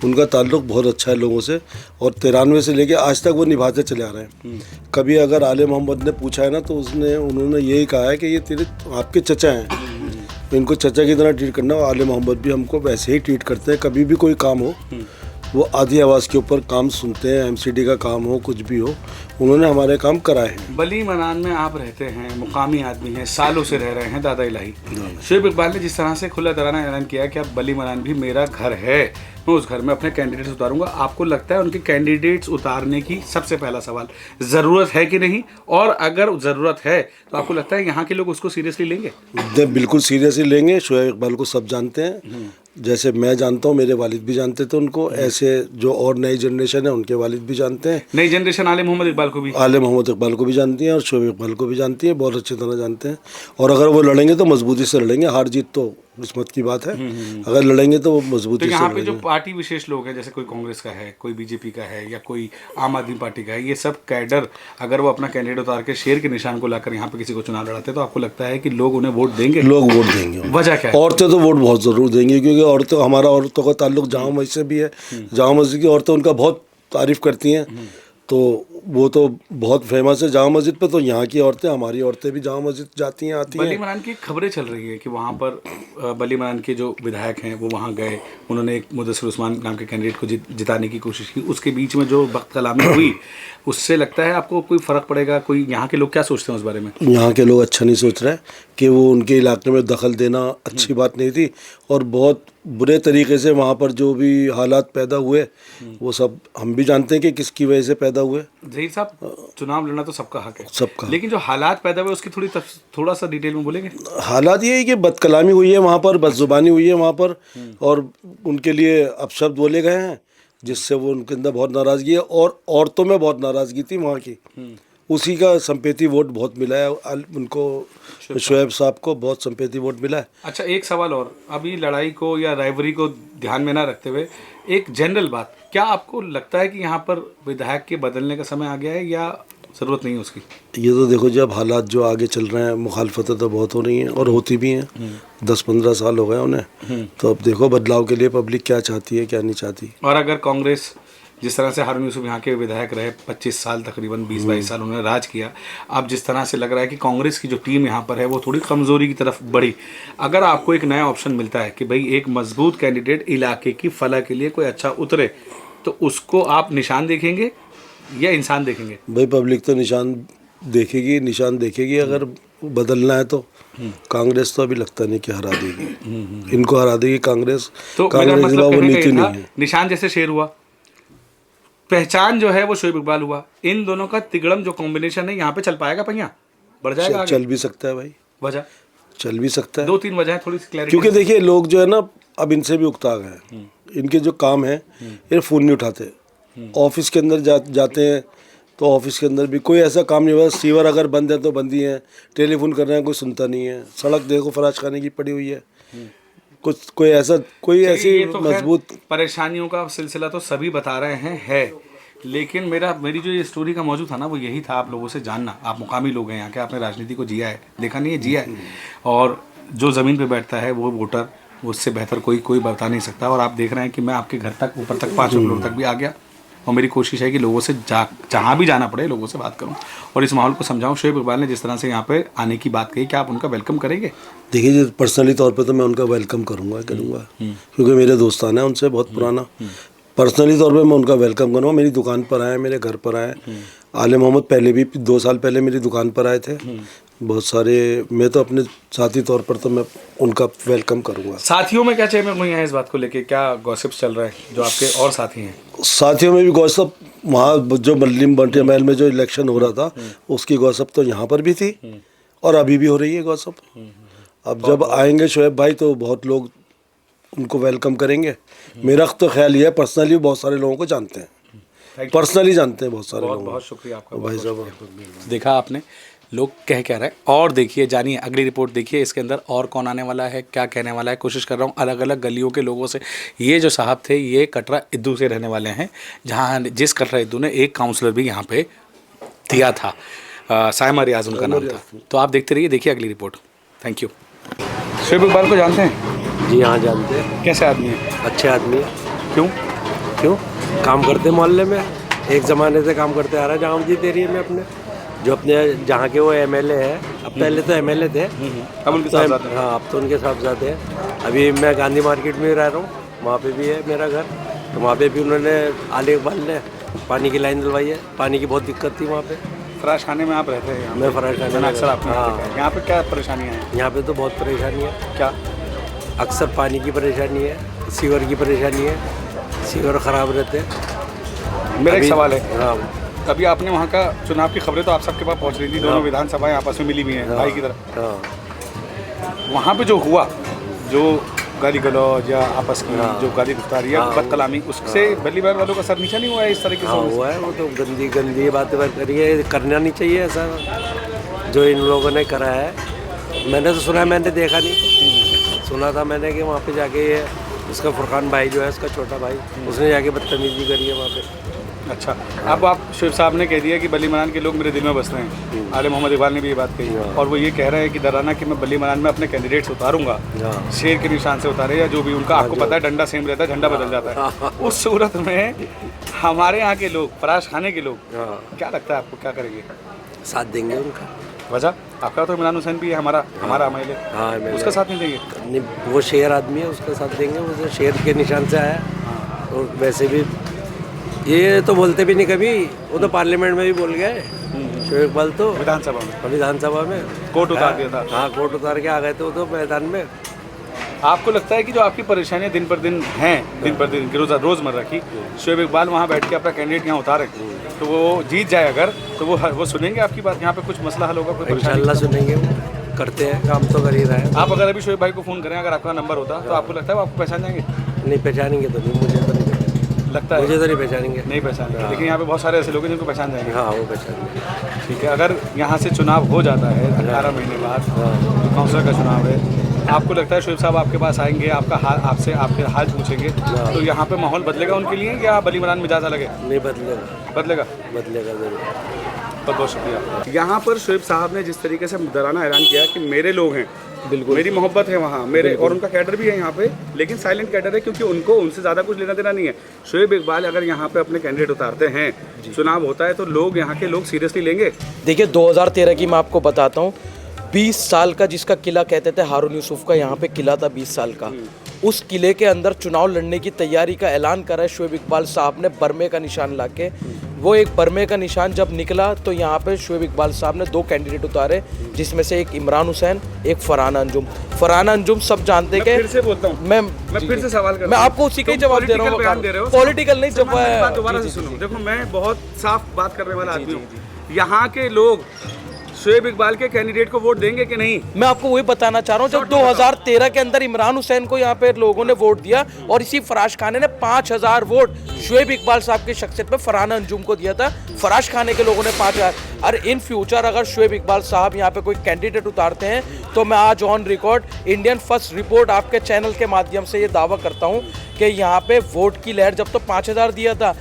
उनका ताल्लुक़ बहुत अच्छा है लोगों से। और 93 से लेके आज तक वो निभाते चले आ रहे हैं। कभी अगर आले मोहम्मद ने पूछा है ना, तो उन्होंने यही कहा है कि ये तेरे आपके चचा हैं, तो इनको चचा की तरह ट्रीट करना। और आले मोहम्मद भी हमको वैसे ही ट्रीट करते हैं। कभी भी कोई काम हो वो आधी आवाज़ के ऊपर काम सुनते हैं, एमसीडी का काम हो कुछ भी हो, उन्होंने हमारे काम कराए हैं। बली मनान में आप रहते हैं, मुकामी आदमी हैं, सालों से रह रहे हैं दादा इलाही। शोएब इकबाल ने जिस तरह से खुला दराना ऐलान किया कि अब बली मनान भी मेरा घर है, मैं उस घर में अपने कैंडिडेट्स उतारूंगा, आपको लगता है उनके कैंडिडेट्स उतारने की सबसे पहला सवाल ज़रूरत है कि नहीं, और अगर ज़रूरत है तो आपको लगता है यहाँ के लोग उसको सीरियसली लेंगे? बिल्कुल सीरियसली लेंगे। शोएब इकबाल को सब जानते हैं, जैसे मैं जानता हूँ, मेरे वालिद भी जानते थे उनको, ऐसे जो और नई जनरेशन है उनके वालिद भी जानते हैं। नई जनरेशन आले मोहम्मद इकबाल को भी जानती है और शोएब इकबाल को भी जानती है, बहुत अच्छी तरह जानते हैं। और अगर वो लड़ेंगे तो मजबूती से लड़ेंगे, हार जीत तो किस्मत की बात है, अगर लड़ेंगे तो वो मजबूती से यहाँ पे लड़ेंगे। जो पार्टी विशेष लोग हैं, जैसे कोई कांग्रेस का है, कोई बीजेपी का है, या कोई आम आदमी पार्टी का है, ये सब कैडर अगर वो अपना कैंडिडेट उतार के शेर के निशान को लाकर यहाँ पे किसी को चुनाव लड़ाते हैं तो आपको लगता है कि लोग उन्हें वोट देंगे? लोग वोट देंगे। वजह क्या है? औरतें तो वोट बहुत ज़रूर देंगी, क्योंकि औरतें, हमारा औरतों का ताल्लुक जामा मस्जिद से भी है। जामा मस्जिद की औरतें उनका बहुत तारीफ़ करती हैं, तो वो तो बहुत फेमस है जामा मस्जिद पे। तो यहाँ की औरतें, हमारी औरतें भी जामा मस्जिद जाती हैं, आती हैं। बली मनान की खबरें चल रही है कि वहाँ पर बली मनान के जो विधायक हैं वो वहाँ गए, उन्होंने एक मुदस्सिर उस्मान नाम के कैंडिडेट को जिताने की कोशिश की, उसके बीच में जो वक्त कलामी हुई, उससे लगता है आपको कोई फ़र्क पड़ेगा? कोई यहाँ के लोग क्या सोचते हैं उस बारे में? यहाँ के लोग अच्छा नहीं सोच रहे कि वो उनके इलाके में दखल देना अच्छी बात नहीं थी, और बहुत बुरे तरीके से वहाँ पर जो भी हालात पैदा हुए वो सब हम भी जानते हैं कि किसकी वजह से पैदा हुए। ज़हीर साहब, चुनाव लड़ना तो सबका हक है, सबका, लेकिन जो हालात पैदा हुए उसकी थोड़ा सा डिटेल में बोलेंगे? हालात ये है कि बदकलामी हुई है वहाँ पर, बदजुबानी हुई है वहाँ पर, और उनके लिए अपशब्द बोले गए हैं, जिससे वो उनके अंदर बहुत नाराज़गी है, और औरतों में बहुत नाराज़गी थी वहाँ की। उसी का संपेती वोट बहुत मिला है उनको, शोएब साहब को बहुत संपेती वोट मिला है। अच्छा, एक सवाल और, अभी लड़ाई को या राइवरी को ध्यान में ना रखते हुए एक जनरल बात, क्या आपको लगता है कि यहाँ पर विधायक के बदलने का समय आ गया है या ज़रूरत नहीं है उसकी? ये तो देखो, जब हालात जो आगे चल रहे हैं, मुखालफतें तो बहुत हो रही हैं और होती भी हैं, 10-15 साल हो गए उन्हें, तो अब देखो बदलाव के लिए पब्लिक क्या चाहती है क्या नहीं चाहती। और अगर कांग्रेस, जिस तरह से हारून यूसुफ यहाँ के विधायक रहे 25 साल, तकरीबन 20-22 साल उन्होंने राज किया, अब जिस तरह से लग रहा है कि कांग्रेस की जो टीम यहाँ पर है वो थोड़ी कमज़ोरी की तरफ बढ़ी, अगर आपको एक नया ऑप्शन मिलता है कि भाई एक मजबूत कैंडिडेट इलाके की फलाह के लिए कोई अच्छा उतरे, तो उसको आप निशान देखेंगे या इंसान देखेंगे? भाई पब्लिक तो निशान देखेगी, अगर बदलना है तो। कांग्रेस तो अभी लगता नहीं कि हरा देगी, इनको हरा देगी कांग्रेस। तो कांग्रेस मतलब वो नीति नहीं है। निशान जैसे शेर हुआ, पहचान जो है वो शोएब इकबाल हुआ, इन दोनों का तिगड़म जो कॉम्बिनेशन है यहाँ पे चल पाएगा? पहिया बढ़ जाएगा? चल भी सकता है भाई, वजह चल भी सकता है। 2-3 वजह थोड़ी सी क्लैरिटी, क्योंकि देखिए लोग जो है ना अब इनसे भी उकता गए, इनके जो काम है ये फ़ोन नहीं उठाते, ऑफिस के अंदर जाते हैं तो ऑफिस के अंदर भी कोई ऐसा काम नहीं हुआ, सीवर अगर बंद है तो बंद ही है, टेलीफोन कर रहे हैं कोई सुनता नहीं है, सड़क देखो फराज खाने की पड़ी हुई है, कोई ऐसी तो मजबूत परेशानियों का सिलसिला तो सभी बता रहे हैं है, लेकिन मेरी जो ये स्टोरी का मौजूद था ना वो यही था आप लोगों से जानना। आप मुकामी लोग हैं यहाँ के, आपने राजनीति को जिया है, देखा नहीं है, जिया है, और जो ज़मीन पे बैठता है वो वोटर, उससे बेहतर कोई बता नहीं सकता। और आप देख रहे हैं कि मैं आपके घर तक, ऊपर तक 5 फ्लोर तक भी आ गया, और मेरी कोशिश है कि लोगों से जहाँ भी जाना पड़े लोगों से बात करूँ और इस माहौल को समझाऊँ। शोएब इकबाल ने जिस तरह से यहाँ पे आने की बात कही, क्या आप उनका वेलकम करेंगे? देखिए पर्सनली तौर पे तो मैं उनका वेलकम करूँगा, क्योंकि मेरे दोस्तान है उनसे बहुत पुराना। पर्सनली तौर पे मैं उनका वेलकम करूँगा, मेरी दुकान पर आए, मेरे घर पर आए। आले मोहम्मद पहले भी 2 साल पहले मेरी दुकान पर आए थे बहुत सारे। मैं तो अपने साथी तौर पर तो मैं उनका वेलकम करूँगा। साथियों में क्या चेहरे हुई हैं इस बात को लेके, क्या गॉसिप्स चल रहा है जो आपके और साथी हैं? साथियों में भी गॉसिप, वहाँ जो मल्लिम बंटिया महल में जो इलेक्शन हो रहा था उसकी गॉसिप तो यहाँ पर भी थी और अभी भी हो रही है गॉसिप। अब जब आएंगे शोएब भाई तो बहुत लोग उनको वेलकम करेंगे। मेरा तो ख्याल ये है, पर्सनली बहुत सारे लोगों को जानते हैं, पर्सनली जानते हैं बहुत सारे लोग। बहुत शुक्रिया आपका भाई साहब। देखा आपने लोग कह रहे हैं, और देखिए जानिए अगली रिपोर्ट देखिए, इसके अंदर और कौन आने वाला है, क्या कहने वाला है। कोशिश कर रहा हूँ अलग अलग गलियों के लोगों से। ये जो साहब थे ये कटरा इद्दू से रहने वाले हैं, जहाँ जिस कटरा इद्दू ने एक काउंसलर भी यहाँ पे दिया था, साइमा रियाज उनका नाम था। तो आप देखते रहिए, देखिए अगली report. Thank you. Shoaib Iqbal को जानते हैं? जी हाँ जानते हैं। कैसे आदमी है? अच्छे आदमी है। क्यों? काम करते मोहल्ले में, एक ज़माने से काम करते आ रहा है जाम जीत एरिया में अपने, जो अपने जहाँ के वो एमएलए है। अब पहले तो एमएलए थे, अब उनके साथ हाँ अब तो उनके साहबजादे हैं। अभी मैं गांधी मार्केट में रह रहा हूँ, वहाँ पे भी है मेरा घर। तो वहाँ पे भी उन्होंने आले इकबाल ने पानी की लाइन दिलवाई है। पानी की बहुत दिक्कत थी वहाँ पे। फराश खाने में आप रहते हैं? मैं फराश खाने मैंने में अक्सर आपने हाँ। देखा है। यहाँ पे क्या परेशानियाँ हैं? यहाँ पे तो बहुत परेशानी है। क्या? अक्सर पानी की परेशानी है, सीवर की परेशानी है, सीवर ख़राब रहते हैं। मेरा एक अभी- सवाल है, हाँ अभी आपने वहाँ का चुनाव की खबरें तो आप सबके पास पहुँच रही थी, दोनों विधानसभाएं आपस में मिली हुई हैं भाई की तरह। हाँ वहाँ पे जो हुआ, जो गाली गलौज या आपस की जो गाली गुफ्तारी या हाँ। बदकलामी, उससे बल्ली बहन वालों का असर नीचा नहीं हुआ है इस तरीके हाँ से? हुआ है। वो तो गंदी गंदी बातें करिए, करना नहीं चाहिए ऐसा जो इन लोगों ने करा है। मैंने तो सुना है, मैंने देखा नहीं। सुना था मैंने कि वहाँ पे जाके ये उसका फुरकान भाई जो है, उसका छोटा भाई, उसने जाके बदतमीजी करी है वहाँ पे। अच्छा, अब आप शुएब साहब ने कह दिया कि बली मनान के लोग मेरे दिल में बसते हैं। आले मोहम्मद इकबाल ने भी ये बात कही और वो ये कह रहे हैं कि डराना कि मैं बली मनान में अपने कैंडिडेट्स उतारूंगा, हाँ। शेर के निशान से उतारे या जो भी उनका, आपको पता है डंडा सेम रहता है, झंडा बदल जाता है। उस सूरत में हमारे यहाँ के लोग, फराश खाने के लोग, क्या लगता है आपको, क्या करेंगे? साथ देंगे उनका। वजह आपका तो इमरान हुसैन भी है, हमारा MLA, हाँ उसका साथ नहीं देंगे? नहीं, वो शेर आदमी है, उसका साथ देंगे। वो तो शेर के निशान से आया। और वैसे भी ये तो बोलते भी नहीं कभी, वो तो पार्लियामेंट में भी बोल गए शोएब इकबाल तो, विधानसभा में कोर्ट उतार दिया था। हाँ कोर्ट उतार के आ गए थे वो तो मैदान में। आपको लगता है कि जो आपकी परेशानियां दिन पर दिन हैं, दिन पर दिन रोज़मर्रा की, शोएब इकबाल वहाँ बैठ के अपना कैंडिडेट यहाँ उतारे तो वो जीत जाए अगर, तो वो सुनेंगे आपकी बात, यहाँ पे कुछ मसला हल होगा, कोई परेशानी? इंशाल्लाह सुनेंगे, वो करते हैं काम तो कर ही रहे हैं। आप अगर अभी शोएब भाई को फ़ोन करें, अगर आपका नंबर होता तो आपको लगता है वो आपको पहचान जाएंगे? नहीं पहचानेंगे तो नहीं, मुझे तो नहीं पहचानेंगे। लगता है मुझे तो नहीं पहचानेंगे। नहीं पहचान, लेकिन यहाँ पे बहुत सारे ऐसे लोग हैं जिनको पहचान जाएंगे। हाँ वो पहचानेंगे। ठीक है, अगर यहाँ से चुनाव हो जाता है 18 महीने बाद, जो काउंसिलर का चुनाव है, आपको लगता है शोएब साहब आपके पास आएंगे, आपका हाल, आपसे आपके हाल पूछेंगे, तो यहाँ पे माहौल बदलेगा उनके लिए या बली मनान मिजाज अलग है? नहीं बदलेगा, बदलेगा, बदलेगा जरूर। बहुत बहुत शुक्रिया। यहाँ पर शोएब साहब ने जिस तरीके से डराना ऐलान किया कि मेरे लोग हैं, बिल्कुल मेरी मोहब्बत है वहाँ, मेरे और उनका कैडर भी है यहाँ पे, लेकिन साइलेंट कैडर है क्योंकि उनको उनसे ज़्यादा कुछ लेना देना नहीं है। शोएब इकबाल अगर यहाँ पे अपने कैंडिडेट उतारते हैं, चुनाव होता है तो लोग यहाँ के लोग सीरियसली लेंगे? देखिए 2013 की मैं आपको बताता हूँ, 20 साल का जिसका किला कहते थे, हारून यूसुफ का यहाँ पे किला था 20 साल का, उस किले के अंदर चुनाव लड़ने की तैयारी का ऐलान करा है शोएब इकबाल साहब ने बर्मे का निशान लाके। वो एक बर्मे का निशान जब निकला तो यहाँ पे शोएब इकबाल साहब ने 2 कैंडिडेट उतारे, जिसमें से एक इमरान हुसैन, एक फरहाना अंजुम। फरहाना अंजुम सब जानते हैं। फिर से बोलता हूँ, मैं फिर से सवाल कर रहा हूँ, मैं आपको उसी का ही जवाब दे रहा हूँ। पॉलिटिकल नहीं, जब दोबारा से सुनो। देखो मैं बहुत साफ बात करने वाला आदमी हूँ, यहाँ के लोग शोएब इकबाल के कैंडिडेट को वोट देंगे कि नहीं? मैं आपको वही बताना चाह रहा हूँ, जब 2013 के अंदर इमरान हुसैन को यहाँ पे लोगों ने वोट दिया और इसी फराश खाने ने 5000 वोट शोएब इकबाल साहब की शख्सियत पे फरहाना अंजुम को दिया था। फराश खाने के लोगों ने 5000। और इन फ्यूचर अगर शोएब इकबाल साहब यहाँ पे कोई कैंडिडेट उतारते हैं तो मैं आज on record Indian first report आपके चैनल के माध्यम से ये दावा करता हूँ कि यहाँ पे वोट की लहर, जब तो 5000 दिया था,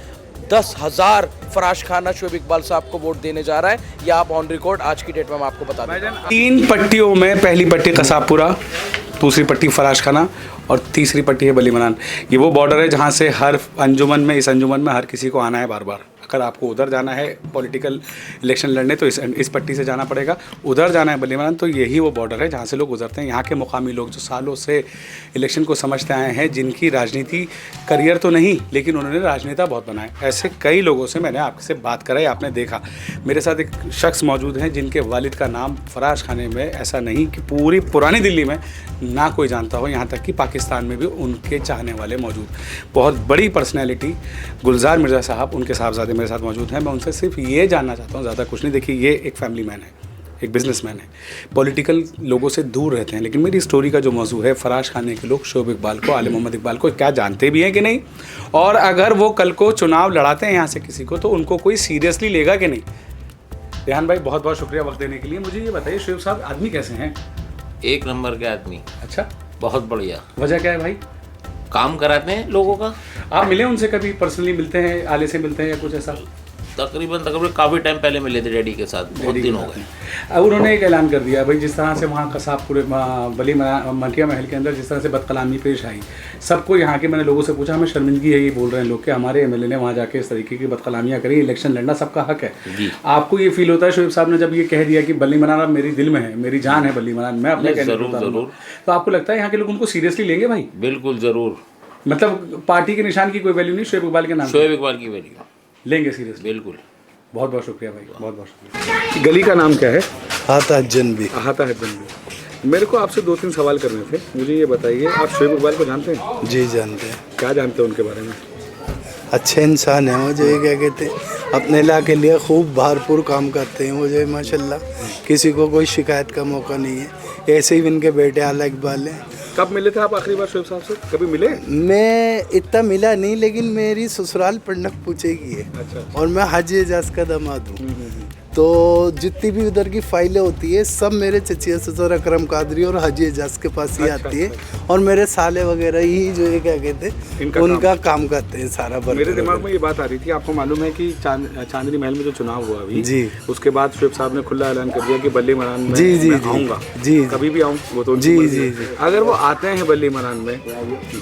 10,000 फराश खाना शोएब इकबाल साहब को वोट देने जा रहा है। ये आप ऑन रिकॉर्ड आज की डेट में मैं आपको बता दूं। 3 पट्टियों में, पहली पट्टी कसाबपुरा, दूसरी पट्टी फराश खाना और तीसरी पट्टी है बली मनान। ये वो बॉर्डर है जहाँ से हर अंजुमन में, इस अंजुमन में हर किसी को आना है बार बार। अगर आपको उधर जाना है पॉलिटिकल इलेक्शन लड़ने तो इस पट्टी से जाना पड़ेगा, उधर जाना है बली मनान तो यही वो बॉर्डर है जहाँ से लोग गुजरते हैं। यहाँ के मुकामी लोग जो सालों से इलेक्शन को समझते आए हैं, जिनकी राजनीति करियर तो नहीं लेकिन उन्होंने राजनेता बहुत बनाए, ऐसे कई लोगों से मैंने आपसे बात कराई, आपने देखा। मेरे साथ एक शख्स मौजूद हैं जिनके वालिद का नाम फराश खाने में ऐसा नहीं कि पूरी पुरानी दिल्ली में ना कोई जानता हो, यहाँ तक कि पाकिस्तान में भी उनके चाहने वाले मौजूद। बहुत बड़ी पर्सनैलिटी गुलजार मिर्ज़ा साहब, उनके साहबजादे मेरे साथ मौजूद हैं। मैं उनसे सिर्फ ये जानना चाहता हूँ, ज़्यादा कुछ नहीं। देखिए ये एक फैमिली मैन है, एक बिजनेसमैन है, पॉलिटिकल लोगों से दूर रहते हैं, लेकिन मेरी स्टोरी का जो मौजू है, फराश खाने के लोग शोएब इकबाल को, आले मोहम्मद इकबाल को क्या जानते भी हैं कि नहीं, और अगर वो कल को चुनाव लड़ाते हैं यहाँ से किसी को तो उनको कोई सीरियसली लेगा कि नहीं। रेहान भाई बहुत बहुत शुक्रिया वक्त देने के लिए। मुझे ये बताइए शोएब साहब आदमी कैसे हैं? एक नंबर के आदमी। अच्छा, बहुत बढ़िया। वजह क्या है भाई? काम कराते हैं लोगों का। आप मिले उनसे कभी, पर्सनली मिलते हैं, आले से मिलते हैं या कुछ ऐसा? तकरीबन काफ़ी टाइम पहले मिले थे डैडी के साथ, बहुत दिन हो गए। अब उन्होंने एक ऐलान कर दिया भाई, जिस तरह से वहाँ कसाबपुर बली मटिया महल के अंदर जिस तरह से बदकलामी पेश आई, सबको यहाँ के, मैंने लोगों से पूछा, हमें शर्मिंदगी है ये बोल रहे हैं लोग कि हमारे MLA ने वहाँ जाके इस तरीके की बदकलामियाँ करी। इलेक्शन लड़ना सबका हक है। आपको ये फील होता है शोएब साहब ने जब ये कह दिया कि बली मनान अब मेरी दिल में है, मेरी जान है बली मनान, मैं अपने जरूर तो आपको लगता है यहाँ के लोग उनको सीरियसली लेंगे भाई? बिल्कुल ज़रूर। मतलब पार्टी के निशान की कोई वैल्यू नहीं शोएब इकबाल के नाम शोएब इकबाल की वैल्यू लेंगे सीरियस। बिल्कुल। बहुत बहुत शुक्रिया भाई, बहुत बहुत शुक्रिया। गली का नाम क्या है? आता जनबी। अहाता है जनबी। मेरे को आपसे 2-3 सवाल करने थे। मुझे ये बताइए, आप शोएब इकबाल को जानते हैं? जी जानते हैं। क्या जानते हैं उनके बारे में? अच्छे इंसान हैं वो, जो ये क्या कहते हैं अपने इलाके के लिए खूब भरपूर काम करते हैं वो, जो माशाल्लाह किसी को कोई शिकायत का मौका नहीं है। ऐसे ही इनके बेटे आला इकबाल हैं। कब मिले थे आप आखिरी बार शोएब साहब से? कभी मिले? मैं इतना मिला नहीं, लेकिन मेरी ससुराल पंडक पूछे की है। अच्छा। और मैं हाजी एजाज का दामाद हूँ। तो जितनी भी उधर की फाइलें होती है सब मेरे चचिया ससुर अकरम कादरी और हाजी एजाज के पास ही आती है। और मेरे साले वगैरह ही जो ये क्या कहते हैं उनका काम करते हैं सारा। मेरे दिमाग में ये बात आ रही थी, आपको मालूम है कि चांदनी महल में जो चुनाव हुआ अभी जी, उसके बाद शोएब साहब ने खुला ऐलान कर दिया कि बल्ली मरान में जी जी मैं आऊँगा। जी कभी भी आऊँ वो तो जी जी जी। अगर वो आते हैं बल्ली मरान में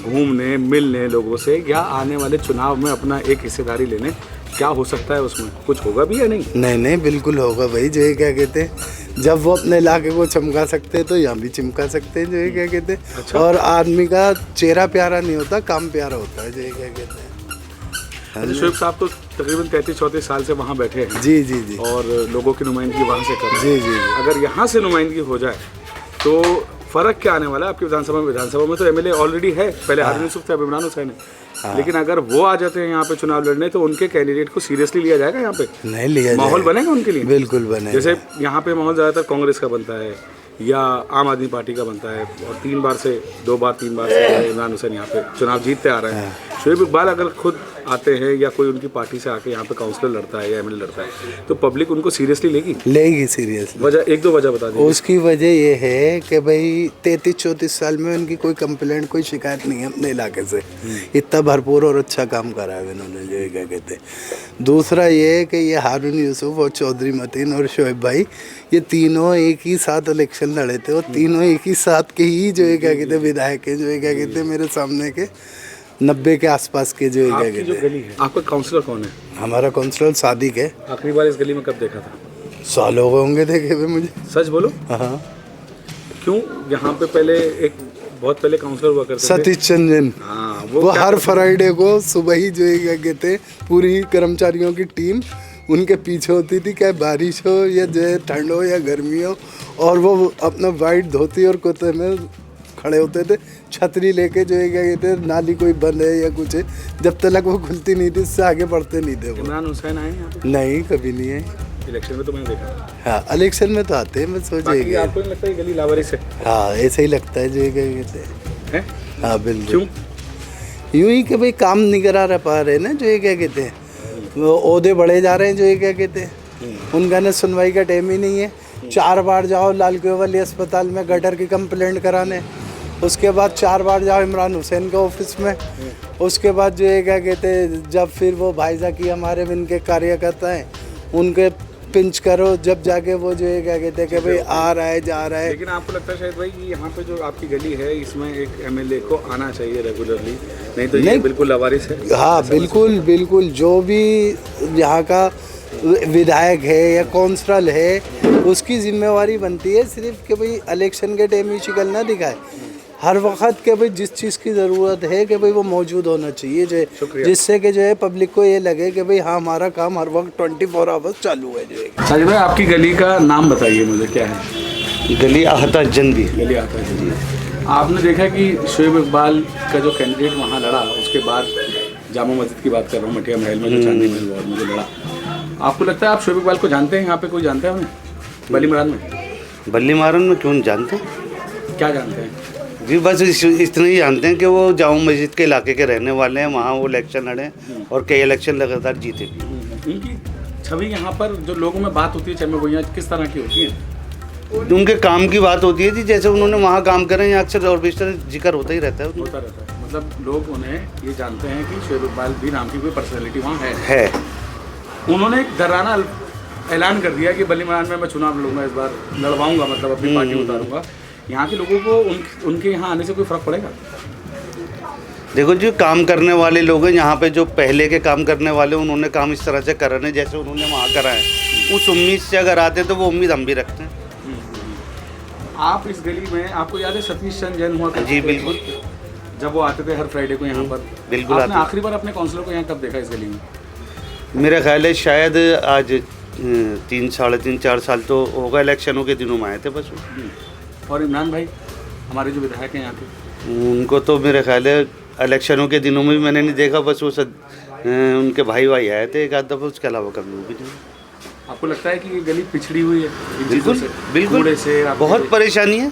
घूमने मिलने लोगों से, या आने वाले चुनाव में अपना एक हिस्सेदारी लेने, क्या हो सकता है उसमें? कुछ होगा भी या नहीं? नहीं नहीं बिल्कुल होगा भाई। जो ये क्या कहते हैं जब वो अपने इलाके को चमका सकते हैं तो यहाँ भी चमका सकते हैं, जो ये क्या कहते हैं। अच्छा। और आदमी का चेहरा प्यारा नहीं होता, काम प्यारा होता है, जो ये क्या कहते हैं। अच्छा, शोएब साहब तो तकरीबन 33-34 साल से वहाँ बैठे हैं। जी जी जी। और लोगों की नुमाइंदगी वहाँ से कर रहे हैं। जी जी। अगर यहाँ से नुमाइंदगी हो जाए तो फर्क क्या आने वाला है आपकी विधानसभा में? विधानसभा में तो एमएलए ऑलरेडी है, पहले हारून यूसुफ थे, अब इमरान हुसैन है। लेकिन अगर वो आ जाते हैं यहाँ पे चुनाव लड़ने तो उनके कैंडिडेट को सीरियसली लिया जाएगा यहाँ पे? नहीं लिया जाएगा। माहौल बनेगा उनके लिए? बिल्कुल बनेगा। जैसे यहाँ पे माहौल ज़्यादातर कांग्रेस का बनता है या आम आदमी पार्टी का बनता है, और 3 बार से 2 बार 3 बार से इमरान हुसैन यहाँ पे चुनाव जीतते आ रहे हैं। शोएब इकबाल अगर खुद आते हैं या कोई उनकी पार्टी से आके यहाँ पे काउंसलर लड़ता है या एमएलए लड़ता है तो पब्लिक उनको सीरियसली लेगी सीरियसली। वजह 1-2 वजह बता दीजिए। उसकी वजह ये है कि भाई 33-34 साल में उनकी कोई कंप्लेंट कोई शिकायत नहीं है अपने इलाके से। इतना भरपूर और अच्छा काम करा है इन्होंने, जो ये क्या कहते हैं। दूसरा ये है कि ये हारून यूसुफ और चौधरी मतीन और शोएब भाई ये तीनों एक ही साथ इलेक्शन लड़े थे और तीनों एक ही साथ के ही जो ये क्या कहते हैं विधायक हैं, जो ये क्या कहते हैं मेरे सामने के 90 के आसपास के जो क्या कहते हैं। गली है आपका काउंसलर कौन है? हमारा काउंसलर सादिक है। आखिरी बार इस गली में कब देखा था? साल हो गए होंगे देखे हुए मुझे। सच बोलो। हाँ। क्यों? यहाँ पे पहले एक बहुत पहले काउंसलर हुआ करते थे सतीश चंदन। हाँ, वो हर फ्राइडे को सुबह ही जो है क्या कहते हैं पूरी कर्मचारियों की टीम उनके पीछे होती थी, चाहे बारिश हो या जो है ठंड हो या गर्मी हो, और वो अपना वाइट धोती और कुर्ते में खड़े होते थे छतरी लेके, जो है क्या कहते हैं नाली कोई बंद है या कुछ है, जब तक वो खुलती नहीं थी उससे आगे बढ़ते नहीं थे वो। इमरान हुसैन आए यहाँ पे? नहीं कभी नहीं है। इलेक्शन में तो मैंने देखा। हाँ इलेक्शन में तो आते हैं, मैं सोचिए। आपको नहीं लगता है गली लावारिस है? हाँ ऐसे ही लगता है, जो है क्या कहते हैं। हाँ बिल्कुल। क्यों? यूं ही कि भाई काम नहीं करा पा रहे ना, जो ये क्या कहते हैं वो ओहदे बढ़े जा रहे हैं, जो ये क्या कहते हैं उनका ना सुनवाई का टाइम ही नहीं है। 4 बार जाओ लाल किले वाली अस्पताल में गटर की कंप्लेंट कराने, उसके बाद 4 बार जाओ इमरान हुसैन के ऑफिस में, उसके बाद जो ये क्या कहते हैं जब फिर वो भाईजा की हमारे इनके कार्यकर्ता हैं उनके पिंच करो, जब जाके वो जो ये क्या कहते हैं कि भाई आ रहा है जा रहा है। लेकिन आपको लगता है शायद भाई कि यहाँ पे जो आपकी गली है इसमें एक एमएलए को आना चाहिए रेगुलरली, नहीं तो ये बिल्कुल लावारिस है? हाँ बिल्कुल बिल्कुल। जो भी यहाँ का विधायक है या काउंसलर है उसकी जिम्मेवारी बनती है सिर्फ कि भाई इलेक्शन के टाइम ही शिकल ना दिखाए, हर वक्त के भाई जिस चीज़ की ज़रूरत है कि भाई वो मौजूद होना चाहिए, जो जिससे कि जो है पब्लिक को ये लगे कि भाई हाँ हमारा काम हर वक्त 24 आवर्स चालू है। जो है साजिद भाई आपकी गली का नाम बताइए मुझे, क्या है? गली आहता जनबी। गली आहता जनबी। आपने देखा कि शोएब इकबाल का जो कैंडिडेट वहाँ लड़ा, उसके बाद जामा मस्जिद की बात कर रहा हूँ, मटिया महल में जो चांदनी महल वार्ड में जो लड़ा, आपको लगता है आप शोएब इकबाल को जानते हैं? यहाँ पे कोई जानता है उन्हें बल्ली मरान में? बल्ली मरान में क्यों जानते हैं? क्या जानते हैं जी? बस इतना ही जानते हैं कि वो जामा मस्जिद के इलाके के रहने वाले हैं, वहाँ वो इलेक्शन लड़े और कई इलेक्शन लगातार जीते भी। उनकी छवि यहाँ पर जो लोगों में बात होती है चमे भैया किस तरह की होती है? उनके काम की बात होती है जी, जैसे उन्होंने वहाँ काम करे यहाँ अक्सर और बेशतर जिक्र होता ही रहता है। होता रहता है, मतलब लोग उन्हें ये जानते हैं कि शोएब इकबाल भी नाम की कोई पर्सनैलिटी वहाँ है। उन्होंने एक डराना ऐलान कर दिया कि बल्ली मरान में मैं चुनाव लड़ूंगा, इस बार लड़वाऊंगा, मतलब अपनी पार्टी उतारूंगा। यहाँ के लोगों को उनके यहाँ आने से कोई फर्क पड़ेगा? देखो जी, काम करने वाले लोग हैं यहाँ पे, जो पहले के काम करने वाले उन्होंने काम इस तरह से कराने जैसे उन्होंने वहाँ करा है, उस उम्मीद से अगर आते तो वो उम्मीद हम भी रखते हैं। आप इस गली में, आपको याद है सतीश चंद्र जैन हुआ? जी बिल्कुल। जब वो आते थे हर फ्राइडे को यहाँ पर? बिल्कुल आपने आते। आखिरी बार अपने काउंसलर को यहाँ कब देखा इस गली में? मेरा ख्याल है शायद आज 3 साढ़े 3 4 साल तो होगा, इलेक्शनों के दिनों में आए थे बस वो। और इमरान भाई हमारे जो विधायक हैं यहाँ के? उनको तो मेरे ख्याल है इलेक्शनों के दिनों में भी मैंने नहीं देखा, बस वो उनके भाई आए थे एक आध दफ़ा, उसके अलावा कभी वो भी नहीं। आपको लगता है कि ये गली पिछड़ी हुई है इन चीज़ों बिल्कुल से? बिल्कुल, कूड़े से आपके- बहुत परेशानी है।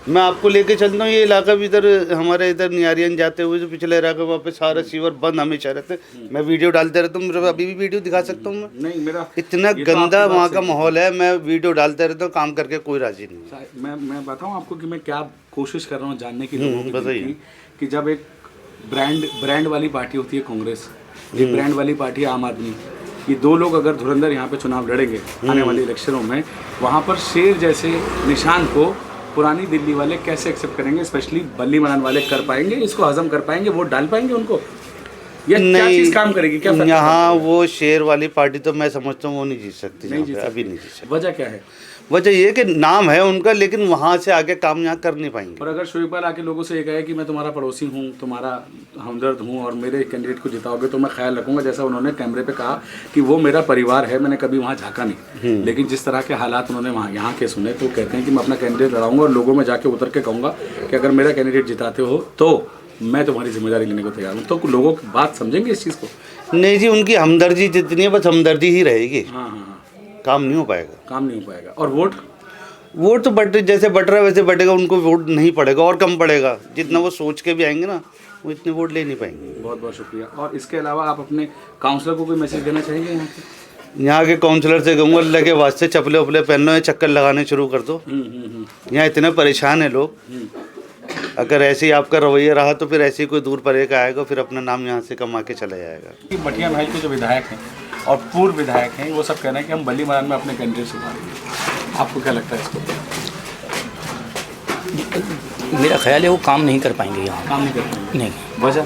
मैं आपको लेके चलता हूँ, ये इलाका भी इधर हमारे इधर नियारियन जाते हुए जो पिछले इलाके वहाँ पे सारा सीवर बंद हमेशा रहते। मैं वीडियो डालते रहता हूँ, मेरे अभी भी वीडियो दिखा सकता हूँ मैं। नहीं मेरा इतना ये तो गंदा आपकी बात वहाँ का सही है। माहौल है, मैं वीडियो डालते रहता हूँ, काम करके कोई राजी नहीं। मैं बताऊं आपको कि मैं क्या कोशिश कर रहा हूँ जानने की लोगों के दिल बताइए। की, कि जब एक ब्रांड वाली पार्टी होती है कांग्रेस, एक ब्रांड वाली पार्टी है आम आदमी, ये दो लोग अगर धुरंधर यहाँ पे चुनाव लड़ेंगे आने वाले इलेक्शनों में, वहाँ पर शेर जैसे निशान को पुरानी दिल्ली वाले कैसे एक्सेप्ट करेंगे? स्पेशली बल्ली मनान वाले कर पाएंगे इसको, हजम कर पाएंगे, वोट डाल पाएंगे उनको? या क्या चीज़ काम करेगी? क्या फर्क यहाँ वो शेर वाली पार्टी तो मैं समझता हूँ वो नहीं जीत सकती, नहीं जीत अभी नहीं जीत सकती। वजह क्या है? वजह ये कि नाम है उनका, लेकिन वहाँ से आगे काम यहाँ कर नहीं पाएंगे। और अगर शोएब इकबाल आके लोगों से ये कहे कि मैं तुम्हारा पड़ोसी हूँ, तुम्हारा हमदर्द हूँ और मेरे कैंडिडेट को जिताओगे तो मैं ख्याल रखूंगा, जैसा उन्होंने कैमरे पे कहा कि वो मेरा परिवार है, मैंने कभी वहाँ झाँका नहीं, लेकिन जिस तरह के हालात उन्होंने वहाँ यहाँ के सुने तो कहते हैं कि मैं अपना कैंडिडेट लड़ाऊंगा और लोगों में जाके उतर के कहूँगा कि अगर मेरा कैंडिडेट जिताते हो तो मैं तुम्हारी जिम्मेदारी लेने को तैयार हूँ। तो लोगों की बात समझेंगे इस चीज़ को? नहीं जी, उनकी हमदर्दी जितनी है बस हमदर्दी ही रहेगी, हाँ हाँ हाँ, काम नहीं हो पाएगा। काम नहीं हो पाएगा। और वोट तो जैसे बट रहा है वैसे बटेगा, उनको वोट नहीं पड़ेगा और कम पड़ेगा। जितना वो सोच के भी आएंगे ना, वो इतने वोट ले नहीं पाएंगे। बहुत बहुत शुक्रिया। और इसके अलावा आप अपने काउंसलर को कोई मैसेज देना चाहेंगे यहाँ पे? यहाँ के काउंसलर से कहूँगा अल्लाह के वास्ते चपले उपले पहनो, ये चक्कर लगाने शुरू कर दो। यहाँ इतने परेशान है लोग, अगर ऐसे ही आपका रवैया रहा तो फिर ऐसे ही कोई दूर परे का आएगा, फिर अपना नाम यहाँ से कमा के चला जाएगा। भटिया महल के जो विधायक हैं और पूर्व विधायक हैं वो सब कह रहे हैं कि हम बल्ली मरान में अपने कैंडिडेट सुधारेंगे, आपको क्या लगता है इसको? मेरा ख्याल है वो काम नहीं कर पाएंगे यहाँ। काम नहीं कर पाएंगे? नहीं। वजह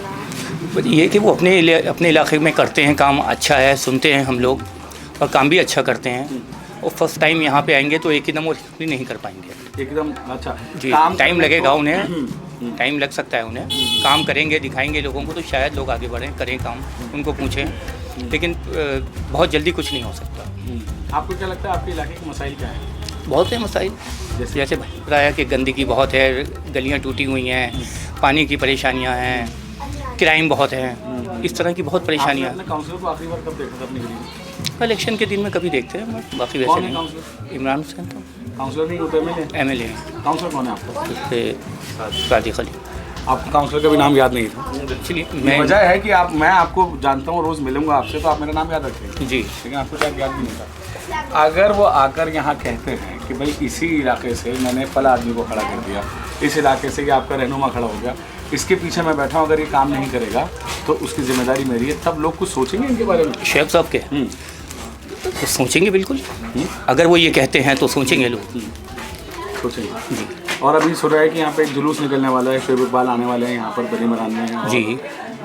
ये कि वो अपने इलाके में करते हैं काम, अच्छा है, सुनते हैं हम लोग और काम भी अच्छा करते हैं। और फर्स्ट टाइम यहाँ पे आएंगे तो एकदम वो नहीं कर पाएंगे एकदम। अच्छा जी, टाइम लगेगा उन्हें, टाइम लग सकता है उन्हें। काम करेंगे, दिखाएंगे लोगों को तो शायद लोग आगे बढ़ें, करें काम, उनको पूछें, लेकिन बहुत जल्दी कुछ नहीं हो सकता। आपको क्या लगता है आपके इलाके के मसाइल क्या हैं? बहुत है मसाइल, जैसे बताया कि गंदगी बहुत है, गलियाँ टूटी हुई हैं, पानी की परेशानियाँ हैं, क्राइम बहुत है, इस तरह की बहुत परेशानियाँ। आपने काउंसलर को आखिरी बार कब देखा था अपनी गली में? इलेक्शन के दिन में कभी देखते हैं, बाकी वैसे कौन है नहीं। काउंसलर? इमरान हुसैन तो काउंसलर नहीं होते MLA हैं, काउंसलर कौन है आपका? उससे सादिक अली। आपको काउंसलर का भी नाम याद नहीं था? चलिए वजह है कि मैं आपको जानता हूँ, रोज़ मिलूंगा आपसे, तो आप मेरा नाम याद रखेंगे जी, लेकिन आपको शायद याद भी नहीं था। अगर वो आकर यहाँ कहते हैं कि भाई इसी इलाके से मैंने फला आदमी को खड़ा कर दिया, इस इलाके से ये आपका रहनुमा खड़ा हो गया, इसके पीछे मैं बैठा हूँ, अगर ये काम नहीं करेगा तो उसकी जिम्मेदारी मेरी है, तब लोग कुछ सोचेंगे इनके बारे में? शेख साहब के तो सोचेंगे बिल्कुल, अगर वो ये कहते हैं तो सोचेंगे लोग। सोचेंगे जी। और अभी सुन रहा है कि यहाँ पे एक जुलूस निकलने वाला है, शोएब इकबाल आने वाले हैं यहाँ पर बल्ली मरान में जी,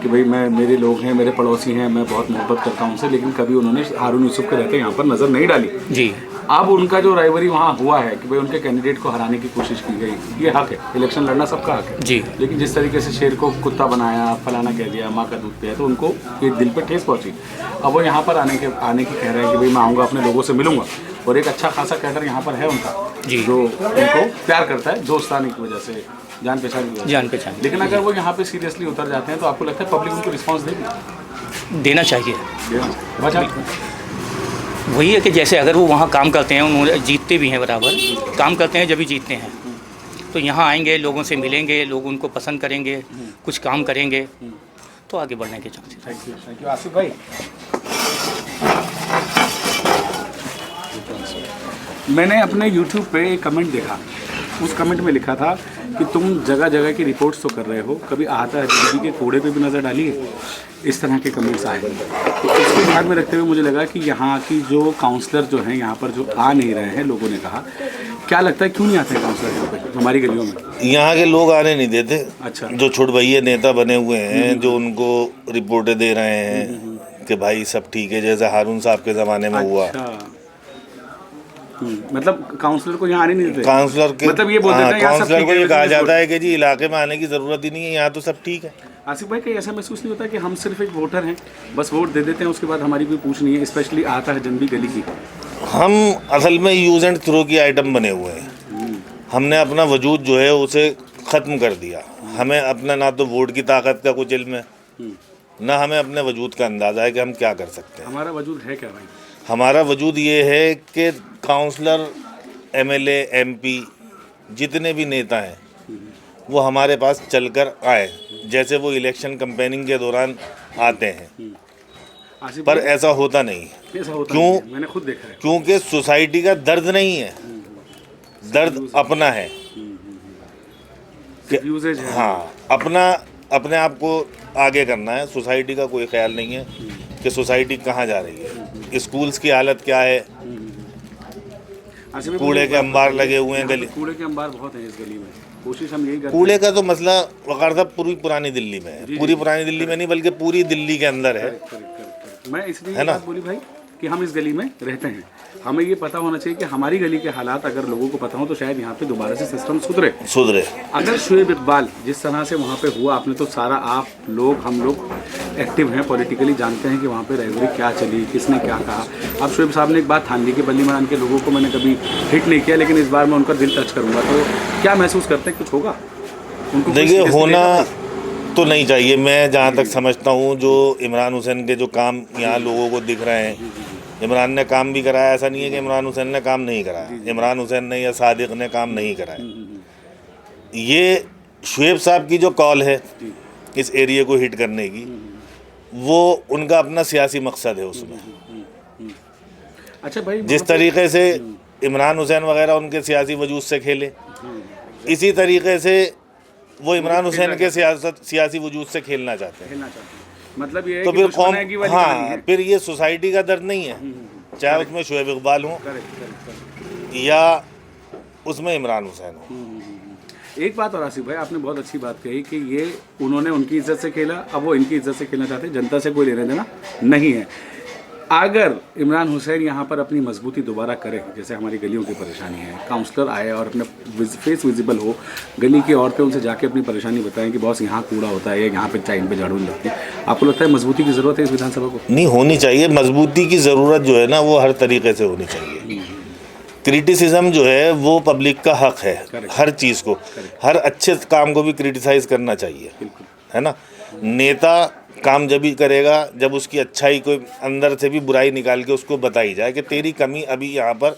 कि भाई मेरे लोग हैं, मेरे पड़ोसी हैं, मैं बहुत मोहब्बत करता हूँ उनसे, लेकिन कभी उन्होंने हारून यूसुफ के रहते यहाँ पर नज़र नहीं डाली जी। अब उनका जो राइवरी वहाँ हुआ है कि भाई उनके कैंडिडेट को हराने की कोशिश की गई, ये हक है, इलेक्शन लड़ना सबका हक है जी, लेकिन जिस तरीके से शेर को कुत्ता बनाया, फलाना कह दिया, माँ का दूध पिया, तो उनको ये दिल पे ठेस पहुँची। अब वो यहाँ पर आने की कह रहे हैं कि भाई मैं आऊँगा, अपने लोगों से मिलूंगा, और एक अच्छा खासा कैडर यहाँ पर है उनका जी, जो उनको प्यार करता है, दोस्तानी की वजह से, जान पहचान की वजह से। लेकिन अगर वो यहाँ पे सीरियसली उतर जाते हैं तो आपको लगता है पब्लिक उनको रिस्पॉन्स देगी? देना चाहिए। वजह वही है कि जैसे अगर वो वहाँ काम करते हैं, उन्होंने जीतते भी हैं, बराबर काम करते हैं, जब भी जीतते हैं तो यहाँ आएंगे, लोगों से मिलेंगे, लोग उनको पसंद करेंगे, कुछ काम करेंगे तो आगे बढ़ने के चांसेस। थैंक यू आसिफ भाई। मैंने अपने YouTube पे एक कमेंट देखा, उस कमेंट में लिखा था कि तुम जगह जगह की रिपोर्ट्स तो कर रहे हो, कभी आहता हज़रत के कूड़े पे भी नज़र डालिए। इस तरह के कमेंट्स आए, तो इसको ध्यान में रखते हुए मुझे लगा कि यहाँ की जो काउंसलर जो हैं यहाँ पर जो आ नहीं रहे हैं, लोगों ने कहा, क्या लगता है क्यों नहीं आते हैं काउंसलर यहाँ पे हमारी गलियों में? यहाँ के लोग आने नहीं देते। अच्छा। जो छुटभैये नेता बने हुए हैं, जो उनको रिपोर्टें दे रहे हैं कि भाई सब ठीक है, जैसे हारून साहब के ज़माने में हुआ। मतलब काउंसलर को यहाँ आने नहीं देते? काउंसलर के मतलब ये बोल देते हैं यहाँ सब काउंसलर ठीक को है, ये कहा बिजनेस जाता वोट। है कि जी इलाके में आने की ज़रूरत ही नहीं है, यहाँ तो सब ठीक है। आसिफ भाई, कहीं ऐसा महसूस नहीं होता कि हम सिर्फ एक वोटर हैं, बस वोट दे देते हैं, उसके बाद हमारी कोई पूछ नहीं है, स्पेशली आता है जनबी गली की? हम असल में यूज़ एंड थ्रो की आइटम बने हुए हैं। हमने अपना वजूद जो है उसे ख़त्म कर दिया। हमें अपना ना तो वोट की ताकत का कुछ इल्म है, ना हमें अपने वजूद का अंदाज़ा है कि हम क्या कर सकते हैं। हमारा वजूद है क्या भाई? हमारा वजूद ये है कि काउंसलर, एमएलए, एमपी जितने भी नेता हैं वो हमारे पास चलकर आए, जैसे वो इलेक्शन कैंपेनिंग के दौरान आते हैं। आसिफ पर भाई, ऐसा होता नहीं। ऐसा होता क्यों? नहीं है, मैंने खुद देखा है। क्योंकि सोसाइटी का दर्द नहीं है, दर्द अपना है कि यूजेज है। हाँ, अपने आप को आगे करना है। सोसाइटी का कोई ख्याल नहीं है कि सोसाइटी कहाँ जा रही है। स्कूल्स की हालत क्या है, आसिफ भाई, कूड़े के अंबार लगे हुए हैं गली। कूड़े के अंबार बहुत हैं इस गली में, कोशिश हम यही करते कूड़े का तो मसला वकार साहब पूरी पुरानी दिल्ली में है। पूरी पुरानी दिल्ली में नहीं बल्कि पूरी दिल्ली के अंदर है। हैं। मैं इसलिए है ये ना? बात बोली भाई कि हम इस गली में रहते हैं, हमें ये पता होना चाहिए कि हमारी गली के हालात अगर लोगों को पता हो तो शायद यहाँ पे दोबारा से सिस्टम सुधरे। अगर शुएब इकबाल जिस तरह से वहाँ पे हुआ, आपने तो सारा, आप लोग, हम लोग एक्टिव हैं पॉलिटिकली, जानते हैं कि वहाँ पे राइवरी क्या चली, किसने क्या कहा। अब शुएब साहब ने एक बात ठान ली कि बल्ली मैदान के लोगों को मैंने कभी हिट नहीं किया, लेकिन इस बार मैं उनका दिल टच करूँगा। तो क्या महसूस करते हैं, कुछ होगा उनको? देखिए, होना तो नहीं चाहिए। मैं जहाँ तक समझता हूँ, जो इमरान हुसैन के जो काम यहाँ लोगों को दिख रहे हैं, इमरान ने काम भी कराया। ऐसा नहीं है कि इमरान हुसैन ने काम नहीं कराया। इमरान हुसैन ने या सादिक ने काम नहीं कराया। ये शुएब साहब की जो कॉल है इस एरिया को हिट करने की, वो उनका अपना सियासी मकसद है उसमें। अच्छा भाई, जिस तरीके से इमरान हुसैन वगैरह उनके सियासी वजूद से खेले, इसी तरीके से वो इमरान हुसैन के सियासी वजूद से खेलना चाहते हैं। मतलब ये है तो कि फिर दुश्मन है कि वाली कहानी हाँ, है। फिर ये सोसाइटी का दर्द नहीं है, चाहे उसमें शुएब इकबाल हो या उसमें इमरान हुसैन हो। एक बात और आसिफ भाई, आपने बहुत अच्छी बात कही कि ये उन्होंने उनकी इज्जत से खेला, अब वो इनकी इज्जत से खेलना चाहते हैं, जनता से कोई लेना देना नहीं है। अगर इमरान हुसैन यहाँ पर अपनी मजबूती दोबारा करे, जैसे हमारी गलियों की परेशानी है, काउंसलर आए और अपने फेस विजिबल हो, गली की औरतें उनसे जाके अपनी परेशानी बताएं कि बॉस यहाँ कूड़ा होता है, यहाँ पे टाइम पे झाड़ू नहीं लगती, आपको लगता है मजबूती की ज़रूरत है इस विधानसभा को? नहीं, होनी चाहिए। मजबूती की ज़रूरत जो है ना, वो हर तरीके से होनी चाहिए। क्रिटिसिज्म जो है वो पब्लिक का हक है, हर चीज़ को, हर अच्छे काम को भी क्रिटिसाइज़ करना चाहिए, है ना। नेता काम जब भी करेगा जब उसकी अच्छाई को अंदर से भी बुराई निकाल के उसको बताई जाए कि तेरी कमी अभी यहाँ पर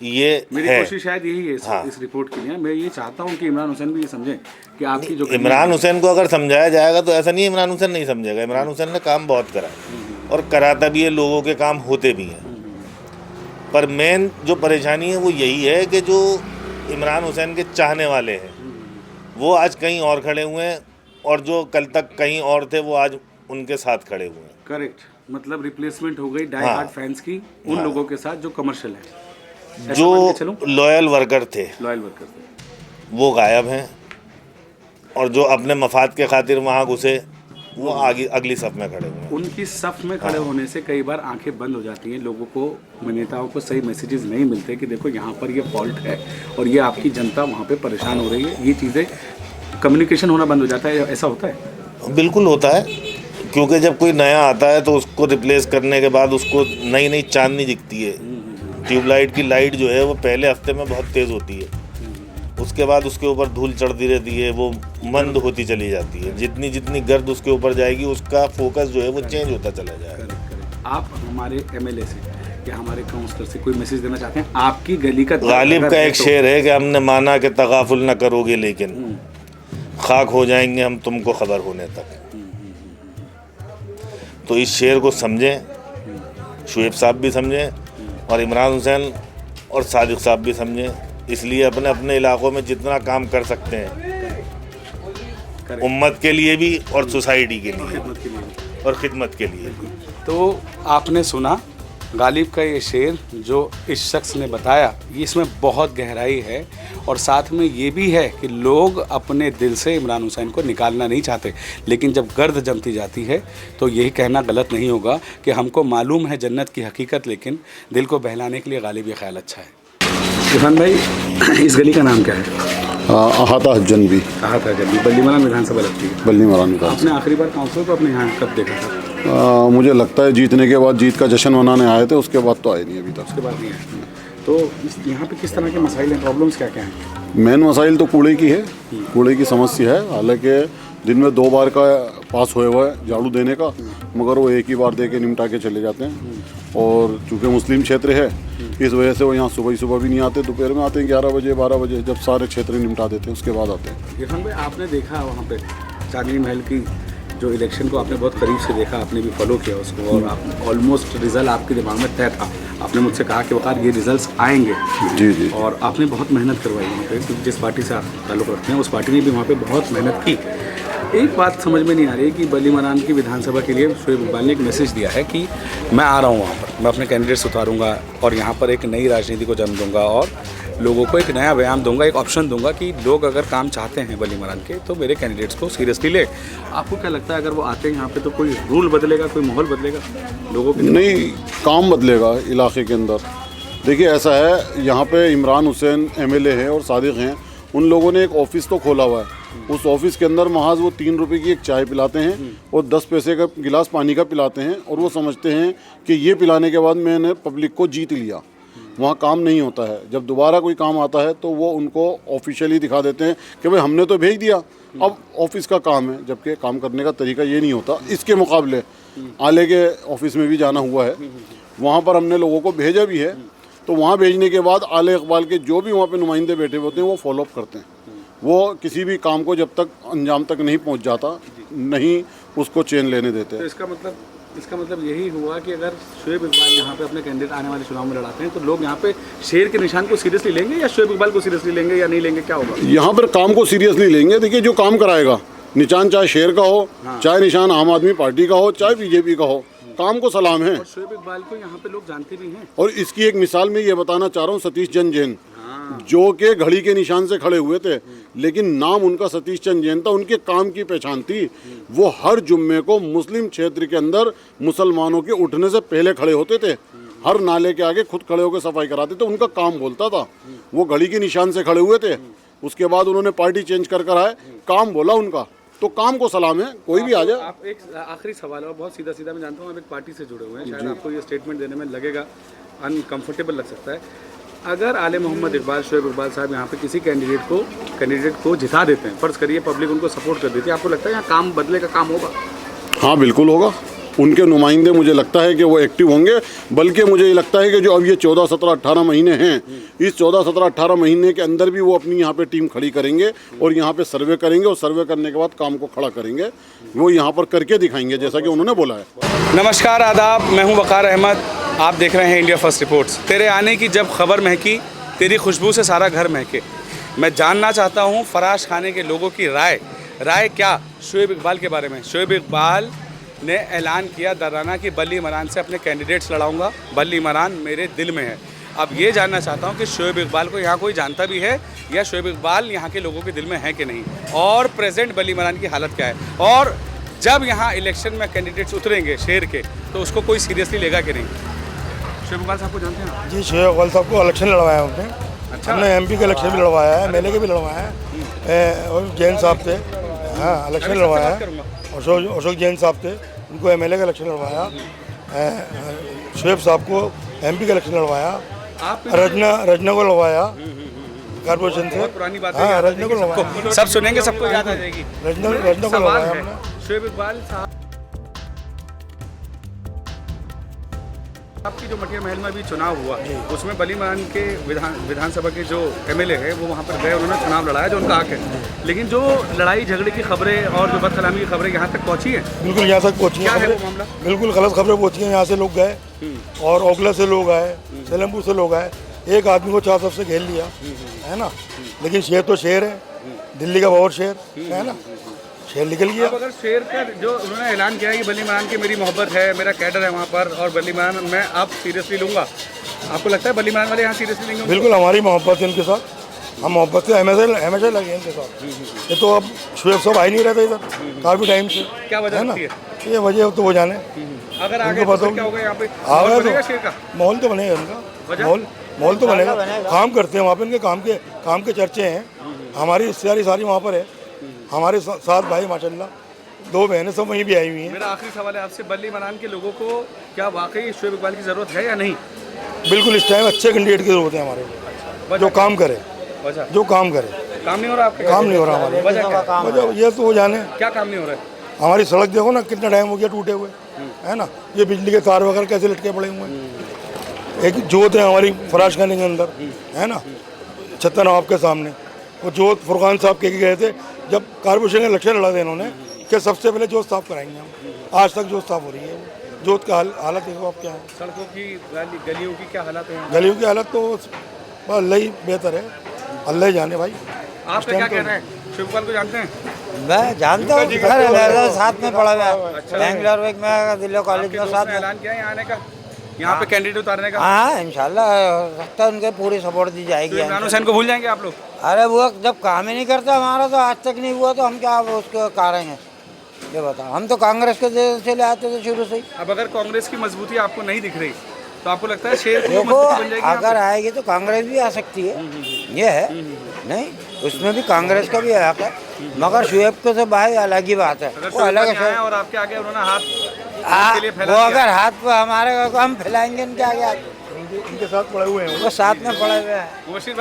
ये मेरी है। कोशिश शायद यही है इस रिपोर्ट के लिए। मैं ये चाहता हूँ कि इमरान हुसैन भी ये समझें कि आपकी जो इमरान हुसैन को अगर समझाया जाएगा तो ऐसा नहीं है इमरान हुसैन नहीं समझेगा। इमरान हुसैन ने काम बहुत करा है और कराता भी है, लोगों के काम होते भी हैं। पर मेन जो परेशानी है वो यही है कि जो इमरान हुसैन के चाहने वाले हैं वो आज कहीं और खड़े हुए हैं, और जो कल तक कहीं और थे वो आज उनके साथ खड़े हुए हैं। करेक्ट, मतलब रिप्लेसमेंट हो गई डाई हार्ड फैंस की उन लोगों के साथ जो कमर्शियल है, जो लॉयल वर्कर थे वो गायब हैं, और जो अपने मफाद के खातिर वहाँ घुसे वो आगे अगली सफ में खड़े हुए हैं। उनकी सफ में खड़े होने से कई बार आंखें बंद हो जाती हैं, लोगों को, नेताओं को सही मैसेजेस नहीं मिलते कि देखो यहाँ पर ये फॉल्ट है और ये आपकी जनता वहाँ पे परेशान हो रही है। ये चीज़ें, कम्युनिकेशन होना बंद हो जाता है। ऐसा होता है? बिल्कुल होता है, क्योंकि जब कोई नया आता है तो उसको रिप्लेस करने के बाद उसको नई नई चांदनी दिखती है। ट्यूबलाइट की लाइट जो है वो पहले हफ्ते में बहुत तेज़ होती है, उसके बाद उसके ऊपर धूल चढ़ती रहती है, वो मंद होती चली जाती है। जितनी जितनी गर्द उसके ऊपर जाएगी उसका फोकस जो है वो चेंज होता चला जाएगा। आप हमारे एमएलए से या हमारे काउंसलर से कोई मैसेज देना चाहते हैं? आपकी गली का गालिब का एक शेर है कि हमने माना कि तगाफुल न करोगे लेकिन खाक हो जाएंगे हम तुमको खबर होने तक। तो इस शेर को समझें, शुएब साहब भी समझें और इमरान हुसैन और सादिक साहब भी समझें। इसलिए अपने अपने इलाकों में जितना काम कर सकते हैं उम्मत के लिए भी और सोसाइटी के लिए और ख़िदमत के लिए। तो आपने सुना गालिब का ये शेर जो इस शख्स ने बताया, ये इसमें बहुत गहराई है और साथ में ये भी है कि लोग अपने दिल से इमरान हुसैन को निकालना नहीं चाहते, लेकिन जब गर्द जमती जाती है तो यही कहना गलत नहीं होगा कि हमको मालूम है जन्नत की हकीकत, लेकिन दिल को बहलाने के लिए गालिब ये ख्याल अच्छा है। इरफान भाई, इस गली का नाम क्या है? अहाता हज्जन भी कहा था जब बल्ली मरान विधानसभा लगती है। बल्ली मरान विधान आपने आखिरी बार काउंसिलर को अपने यहाँ कब देखा था? मुझे लगता है जीतने के बाद जीत का जश्न मनाने आए थे, उसके बाद तो आए नहीं अभी तक। उसके बाद नहीं आए। तो यहाँ पे किस तरह के मसाइल हैं, प्रॉब्लम्स क्या क्या हैं? मेन मसाइल तो कूड़े की है, कूड़े की समस्या है। हालांकि दिन में 2 बार का पास हुआ हुआ है झाड़ू देने का, मगर वो एक ही बार दे के निपटा के चले जाते हैं। और चूँकि मुस्लिम क्षेत्र है, इस वजह से वो यहाँ सुबह भी नहीं आते, दोपहर में आते हैं 11 बजे 12 बजे, जब सारे क्षेत्र निपटा देते हैं उसके बाद आते हैं। इरफान भाई, आपने देखा वहाँ पे चांदनी महल की जो इलेक्शन को आपने बहुत करीब से देखा, आपने भी फॉलो किया उसको, और आप ऑलमोस्ट रिजल्ट आपके दिमाग में तय था। आपने मुझसे कहा कि वक़ार ये रिजल्ट्स आएंगे। जी जी। और आपने बहुत मेहनत करवाई वहाँ पे, क्योंकि जिस पार्टी से आप ताल्लुक़ रखते हैं उस पार्टी ने भी वहाँ पे बहुत मेहनत की। एक बात समझ में नहीं आ रही कि बल्ली मरान की विधानसभा के लिए शोएब इकबाल ने एक मैसेज दिया है कि मैं आ रहा हूँ वहाँ पर, मैं अपने कैंडिडेट्स उतारूँगा और यहाँ पर एक नई राजनीति को जन्म दूँगा और लोगों को एक नया व्यायाम दूंगा, एक ऑप्शन दूंगा कि लोग अगर काम चाहते हैं बल्ली मरान के तो मेरे कैंडिडेट्स को सीरियसली ले। आपको क्या लगता है अगर वो आते हैं यहाँ पे तो कोई रूल बदलेगा, कोई माहौल बदलेगा लोगों के? नहीं, काम बदलेगा इलाके के अंदर। देखिए ऐसा है, यहाँ पे इमरान हुसैन MLA हैं और सादिक हैं, उन लोगों ने एक ऑफिस तो खोला हुआ है। उस ऑफिस के अंदर महज वो 3 रुपए की एक चाय पिलाते हैं और 10 पैसे का गिलास पानी का पिलाते हैं, और वो समझते हैं कि ये पिलाने के बाद मैंने पब्लिक को जीत लिया। वहाँ काम नहीं होता है। जब दोबारा कोई काम आता है तो वो उनको ऑफिशियली दिखा देते हैं कि भाई हमने तो भेज दिया, अब ऑफिस का काम है, जबकि काम करने का तरीका ये नहीं होता। इसके मुकाबले आले के ऑफिस में भी जाना हुआ है, वहाँ पर हमने लोगों को भेजा भी है। तो वहाँ भेजने के बाद आले इकबाल के जो भी वहाँ पे नुमाइंदे बैठे होते हैं वो फॉलोअप करते हैं। वो किसी भी काम को जब तक अंजाम तक नहीं पहुँच जाता, नहीं उसको चेन लेने देते। तो इसका मतलब यही हुआ कि अगर शोएब इकबाल यहाँ पे अपने कैंडिडेट आने वाले चुनाव में लड़ाते हैं तो लोग यहाँ पे शेर के निशान को सीरियसली लेंगे या शोएब इकबाल को सीरियसली लेंगे या नहीं लेंगे, क्या होगा? यहाँ पर काम को सीरियसली लेंगे। देखिए जो काम कराएगा, निशान चाहे शेर का हो, चाहे निशान आम आदमी पार्टी का हो, चाहे BJP का हो, काम को सलाम है। और शोएब इकबाल को यहाँ पे लोग जानते भी हैं। और इसकी एक मिसाल मैं ये बताना चाह रहा हूँ, सतीश चंद्र जैन, जो के घड़ी के निशान से खड़े हुए थे, लेकिन नाम उनका सतीश चंद्र जैन था, उनके काम की पहचान थी। वो हर जुम्मे को मुस्लिम क्षेत्र के अंदर मुसलमानों के उठने से पहले खड़े होते थे, हर नाले के आगे खुद खड़े होकर सफाई कराते थे। उनका काम बोलता था, वो घड़ी के निशान से खड़े हुए थे। उसके बाद उन्होंने पार्टी चेंज कर आए, काम बोला उनका, तो काम को सलाम है, कोई भी आ जाए। आप एक आखिरी सवाल है, बहुत सीधा सीधा, मैं जानता हूँ आप एक पार्टी से जुड़े हुए हैं, शायद आपको ये स्टेटमेंट देने में लगेगा अनकंफर्टेबल लग सकता है। अगर आले मोहम्मद इकबाल, शोएब इकबाल साहब यहाँ पे किसी कैंडिडेट को जिता देते हैं, फ़र्ज़ करिए पब्लिक उनको सपोर्ट कर देती है, आपको लगता है यहाँ काम बदले का काम होगा? हाँ बिल्कुल होगा। उनके नुमाइंदे मुझे लगता है कि वो एक्टिव होंगे, बल्कि मुझे ये लगता है कि जो अब ये 14, 17, 18 महीने हैं, इस 14, 17, 18 महीने के अंदर भी वो अपनी यहाँ पे टीम खड़ी करेंगे और यहाँ पे सर्वे करेंगे, और सर्वे करने के बाद काम को खड़ा करेंगे। वो यहाँ पर करके दिखाएंगे जैसा कि उन्होंने बोला है। नमस्कार, आदाब, मैं हूँ वक़ार अहमद, आप देख रहे हैं इंडिया फर्स्ट रिपोर्ट्स। तेरे आने की जब खबर महकी, तेरी खुशबू से सारा घर महके। मैं जानना चाहता हूँ फराश खाने के लोगों की राय क्या शोएब इकबाल के बारे में। शोएब इकबाल ने ऐलान किया दर्राना कि बल्ली मरान से अपने कैंडिडेट्स लड़ाऊंगा, बल्ली मरान मेरे दिल में है। अब ये जानना चाहता हूँ कि शोएब इकबाल को यहाँ कोई जानता भी है या शोएब इकबाल यहाँ के लोगों के दिल में है कि नहीं, और प्रेजेंट बल्ली मरान की हालत क्या है, और जब यहाँ इलेक्शन में कैंडिडेट्स उतरेंगे शेर के तो उसको कोई सीरियसली लेगा कि नहीं। शोएब इकबाल साहब को जानते हैं? जी, शोएब इकबाल साहब को इलेक्शन लड़वाया हमने। अच्छा। हमने MP का इलेक्शन भी लड़वाया है, MLA के भी लड़वाया है, और जैन साहब थे, हाँ इलेक्शन लड़वाया है। अशोक जैन साहब थे, उनको MLA का इलेक्शन लड़वाया। शोएब साहब को MP का इलेक्शन लड़वाया। रचना को लड़वाया कॉर्पोरेशन से। पुरानी बात है, रचना को लड़वाया। सब सुनेंगे, सबको याद आ जाएगी। रचना को लड़वाया हमने। शोएब इकबाल साहब आपकी जो मटिया महल में अभी चुनाव हुआ, उसमें बल्ली मरान के विधानसभा के जो MLA है वो वहाँ पर गए, उन्होंने चुनाव लड़ाया, जो उनका हक है। लेकिन जो लड़ाई झगड़े की खबरें और जो बदकलामी की खबरें यहाँ तक पहुँची है, बिल्कुल यहाँ तक पहुँची है, बिल्कुल गलत खबरें पहुँची हैं। यहाँ से लोग गए और ओखला से लोग आए, सलेमपुर से लोग आए, एक आदमी को 4 तरफ से घेर लिया, है ना। लेकिन शेर तो शेर है, दिल्ली का बहुत शेर है ना, शेर निकल गया। अब अगर शेर का जो उन्होंने ऐलान किया है कि बल्ली मरान की मेरी मोहब्बत है, मेरा कैडर है वहाँ पर, और बल्ली मरान मैं अब सीरियसली लूँगा, आपको लगता है बल्ली मरान वाले यहाँ सीरियसली लेंगे? बिल्कुल, हमारी मोहब्बत है इनके साथ, हम मोहब्बत से हमेशा लगे इनके साथ। ये तो अब शोएब साहब आ ही नहीं रहते इधर काफ़ी टाइम से। क्या वजह है? ये वजह तो वो जाने। अगर आगे तो क्या होगा यहाँ पे? माहौल बनेगा शेर का? माहौल तो बनेगा इनका, माहौल तो बनेगा, काम करते हैं वहाँ पे, इनके काम के चर्चे हैं। हमारी रिश्तेदारी सारी वहाँ पर है, हमारे 7 भाई माशाल्लाह, 2 बहनें सब वहीं भी आई हुई हैं। मेरा आखिरी सवाल है आपसे, बल्ली मरान के लोगों को क्या वाकई शोएब इकबाल की ज़रूरत है या नहीं? बिल्कुल इस टाइम अच्छे कैंडिडेट की ज़रूरत है हमारे को, जो काम करे, जो काम करे। काम नहीं हो रहा आपके? काम नहीं हो रहा हमारे, वजह ये तो वो जाने क्या काम नहीं हो रहा है? हमारी सड़क देखो ना, कितना टाइम हो गया टूटे हुए, है ना। ये बिजली के तार वगैरह कैसे लटके पड़े हुए हैं। एक जोत है हमारी फराश खाने के अंदर, है ना, छत्ता नवाब के सामने। वो जोत फुरकान साहब कह के गए थे जब कारपोरेशन के इलेक्शन लड़ा थे इन्होंने, कि सबसे पहले जोत साफ कराएंगे हम। आज तक जोत साफ हो रही है। जोत का हालत देखो आप क्या है। सड़कों की, गलियों की क्या हालत है? गलियों की हालत तो अल्लाह ही बेहतर है, अल्लाह ही जाने भाई। आप क्या कहना है? शोएब इकबाल को जानते हैं? मैं जानता हूँ, साथ में पढ़ा हुआ है, बैंगलोर में दिल्ली कॉलेज में साथ में। ऐलान किया है यहाँ आने का, यहाँ पे कैंडिडेट उतारने का? हाँ इंशाल्लाह सकता है, उनके पूरी सपोर्ट दी जाएगी। तो इमरान हुसैन को भूल जाएंगे आप लोग? अरे वो जब काम ही नहीं करता हमारा, तो आज तक नहीं हुआ, तो हम क्या उसको करेंगे ये बताओ। हम तो कांग्रेस के से ले आते थे शुरू से ही। अब अगर कांग्रेस की मजबूती आपको नहीं दिख रही तो आपको लगता है शेर की देखो मजबूती बन जाएगी? अगर आएगी तो कांग्रेस भी आ सकती है, ये है नहीं, उसमें भी कांग्रेस का भी हक है, मगर शुएब के तो भाई अलग ही बात है। अगर वो अलग है है, और आपके आगे उन्होंने हाथ के लिए वो फैला अगर हाथ पे हमारे को हम फैलाएंगे इनके आगे, इनके साथ पड़े हुए हैं, वो साथ में पड़े हुए हैं। मुबशिर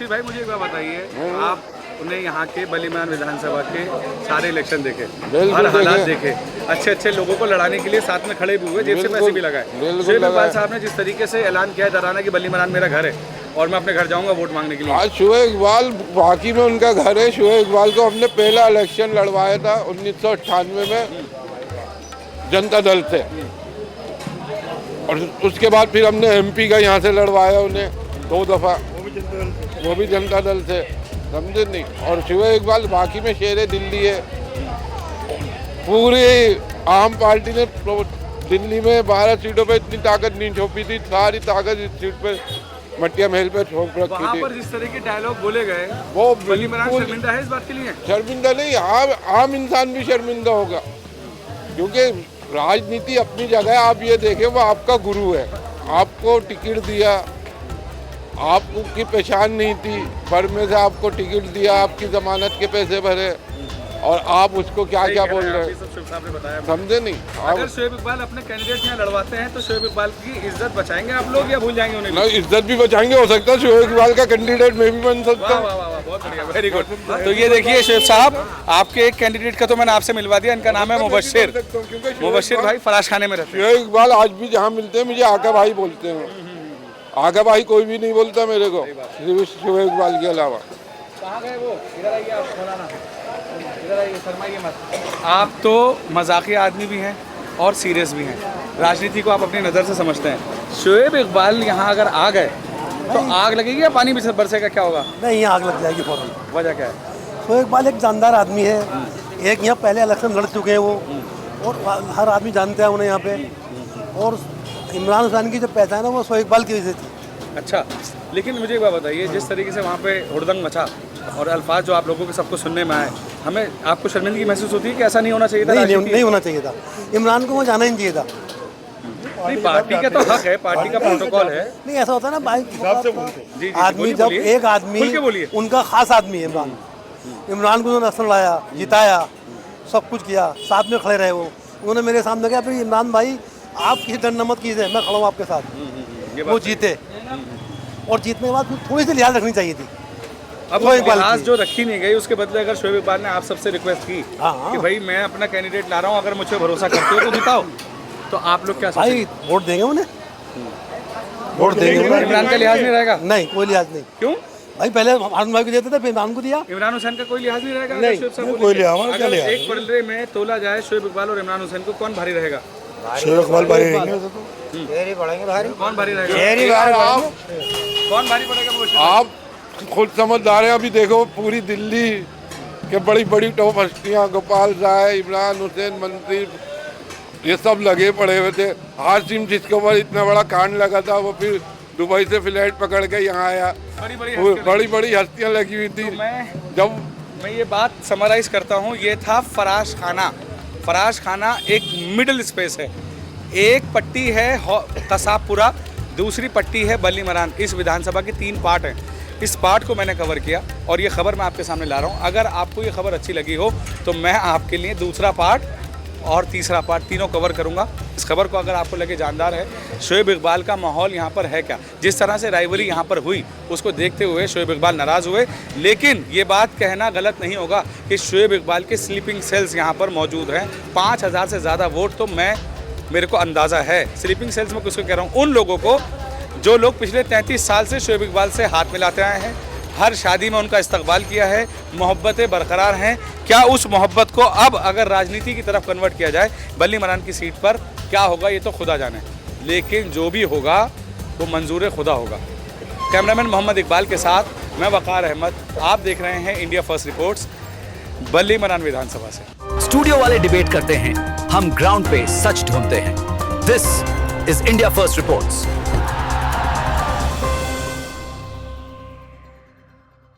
भाई मुझे एक बात बताइए, आपने यहाँ के बलीमान विधानसभा के सारे इलेक्शन देखे, हर हालात देखे, अच्छे लोगों को लड़ाने के लिए साथ में खड़े भी हुए, जेब से पैसे भी लगाए। शोएब इकबाल साहब ने जिस तरीके से ऐलान किया डराना कि बलीमान मेरा घर है और मैं अपने घर जाऊंगा वोट मांगने के लिए। आज शोएब इकबाल बाकी में उनका घर है। शोएब इकबाल को हमने पहला इलेक्शन लड़वाया था 1998 में जनता दल से, और उसके बाद फिर हमने MP का यहाँ से लड़वाया उन्हें 2 दफ़ा, वो भी जनता दल से, समझे नहीं। और शोएब इकबाल बाकी में शेर दिल्ली है। पूरी आम पार्टी ने दिल्ली में 12 सीटों पे इतनी ताकत नहीं छोपी थी, सारी ताकत इस सीट पे मटिया महल पे छोप रखी वहाँ थी। पर जिस तरह के डायलॉग बोले गए, वो बलीमान शर्मिंदा है इस बात के लिए? शर्मिंदा नहीं, आम इंसान भी शर्मिंदा होगा, क्योंकि राजनीति अपनी जगह है। आप ये देखें, वो आपका गुरु है, आपको टिकट दिया, आपकी पहचान नहीं थी, बर्मे से आपको टिकट दिया, आपकी जमानत के पैसे भरे, और आप उसको क्या क्या बोल रहे हैं, समझे नहीं। अगर शोएब इकबाल अपने कैंडिडेट यहाँ लड़वाते हैं तो शोएब इकबाल की इज्जत बचाएंगे आप लोग या भूल जाएंगे उन्हें? नहीं, इज्जत भी बचाएंगे, हो सकता है शोएब इकबाल का कैंडिडेट मैं भी बन सकता हूँ। बहुत बढ़िया, वेरी गुड। तो ये देखिए शोएब साहब, आपके एक कैंडिडेट का तो मैंने आपसे मिलवा दिया, इनका नाम है मुबशिर भाई, फराश खाने में रहते हैं। शोएब इकबाल आज भी जहाँ मिलते हैं मुझे आका भाई बोलते हैं। आका भाई कोई भी नहीं बोलता मेरे को, सिर्फ शोएब इकबाल के अलावा। कहाँ गए वो? इधर आइए, आप मौलाना इधर आइए, शर्माइए मत। आप तो मजाकिया आदमी भी हैं और सीरियस भी हैं, राजनीति को आप अपनी नज़र से समझते हैं। शोएब इकबाल यहाँ अगर आ गए तो आग लगेगी या पानी बरसेगा, क्या होगा? नहीं, यहाँ आग लग जाएगी फौरन। वजह क्या है? शोएब इकबाल एक जानदार आदमी है, एक यहाँ पहले इलेक्शन लड़ चुके हैं वो, और हर आदमी जानता है उन्हें यहाँ पे। और इमरान हुसैन की जो पहचान है वो शोएब इकबाल की वजह से थी। अच्छा, लेकिन मुझे एक बात बताइए, जिस तरीके से वहाँ पे हुड़दंग मचा और अल्फाज जो आप लोगों के सबको सुनने में आए, हमें आपको शर्मिंदगी महसूस होती है कि ऐसा नहीं होना चाहिए था? नहीं होना चाहिए था, इमरान को वो जाना ही नहीं चाहिए था। नहीं, पार्टी का तो हक है, पार्टी का प्रोटोकॉल है। नहीं, ऐसा होता है ना भाई, आदमी जब एक आदमी उनका खास आदमी है इमरान को उन्होंने असर लाया, जिताया, सब कुछ किया, साथ में खड़े रहे वो। उन्होंने मेरे सामने कहा फिर इमरान भाई आप किसी डंड नमत कीजिए, मैं खड़ा हूँ आपके साथ। वो जीते, और जीतने के बाद थोड़ी सी लिहाज रखनी चाहिए थी। अब वो लिहाज जो रखी नहीं गई, उसके बदले अगर शोएब इकबाल ने आप सबसे रिक्वेस्ट की कि भाई मैं अपना कैंडिडेट ला रहा हूँ, अगर मुझे भरोसा करते हो तो जिताओ, तो आप लोग क्या भाई वोट देंगे उन्हें? वोट देंगे? इमरान का लिहाज नहीं रहेगा? नहीं, कोई लिहाज नहीं। क्यों भाई? पहले हारून भाई को देते थे, फिर इमरान को दिया। इमरान हुसैन का कोई लिहाज नहीं रहेगा? नहीं, कोई लिहाज। अगर एक पलड़े में तोला जाए शोएब इकबाल और इमरान हुसैन को, कौन भारी रहेगा? शोएब इकबाल भारी रहेंगे। कौन भारी रहेगा? कौन भारी पड़ेगा? आप खुद समझदार हैं। अभी देखो पूरी दिल्ली के बड़ी बड़ी टॉप हस्तियाँ, गोपाल राय, इमरान हुसैन, मंत्री, ये सब लगे पड़े हुए थे। हाशिम जिसके ऊपर इतना बड़ा कांड लगा था, वो फिर दुबई से फ्लाइट पकड़ के यहाँ आया। बड़ी बड़ी हस्तियाँ लगी हुई थी। जब मैं ये बात समराइज करता हूँ, ये था फराश खाना। फराश खाना एक मिडिल स्पेस है, एक पट्टी है कसाबपुरा, दूसरी पट्टी है बल्ली मरान। इस विधानसभा के 3 पार्ट हैं, इस पार्ट को मैंने कवर किया और ये खबर मैं आपके सामने ला रहा हूँ। अगर आपको ये खबर अच्छी लगी हो तो मैं आपके लिए दूसरा पार्ट और तीसरा पार्ट तीनों कवर करूँगा। इस खबर को अगर आपको लगे जानदार है, शोएब इकबाल का माहौल यहाँ पर है क्या, जिस तरह से राइवरी यहाँ पर हुई उसको देखते हुए शोएब इकबाल नाराज़ हुए। लेकिन ये बात कहना गलत नहीं होगा कि शोएब इकबाल के स्लीपिंग सेल्स यहाँ पर मौजूद हैं। 5000 से ज़्यादा वोट तो मेरे को अंदाज़ा है। स्लीपिंग सेल्स में किसको कह रहा हूँ, उन लोगों को जो लोग पिछले 33 साल से शोएब इकबाल से हाथ मिलाते आए हैं, हर शादी में उनका इस्तकबाल किया है, मोहब्बतें बरकरार हैं। क्या उस मोहब्बत को अब अगर राजनीति की तरफ कन्वर्ट किया जाए बल्ली मरान की सीट पर, क्या होगा ये तो खुदा जाने, लेकिन जो भी होगा वो मंजूर खुदा होगा। कैमरामैन मोहम्मद इकबाल के साथ मैं वकार अहमद, आप देख रहे हैं इंडिया फर्स्ट रिपोर्ट्स, बल्ली मरान विधानसभा से। स्टूडियो वाले डिबेट करते हैं, हम ग्राउंड पे सच ढूंढते हैं। This is India first reports.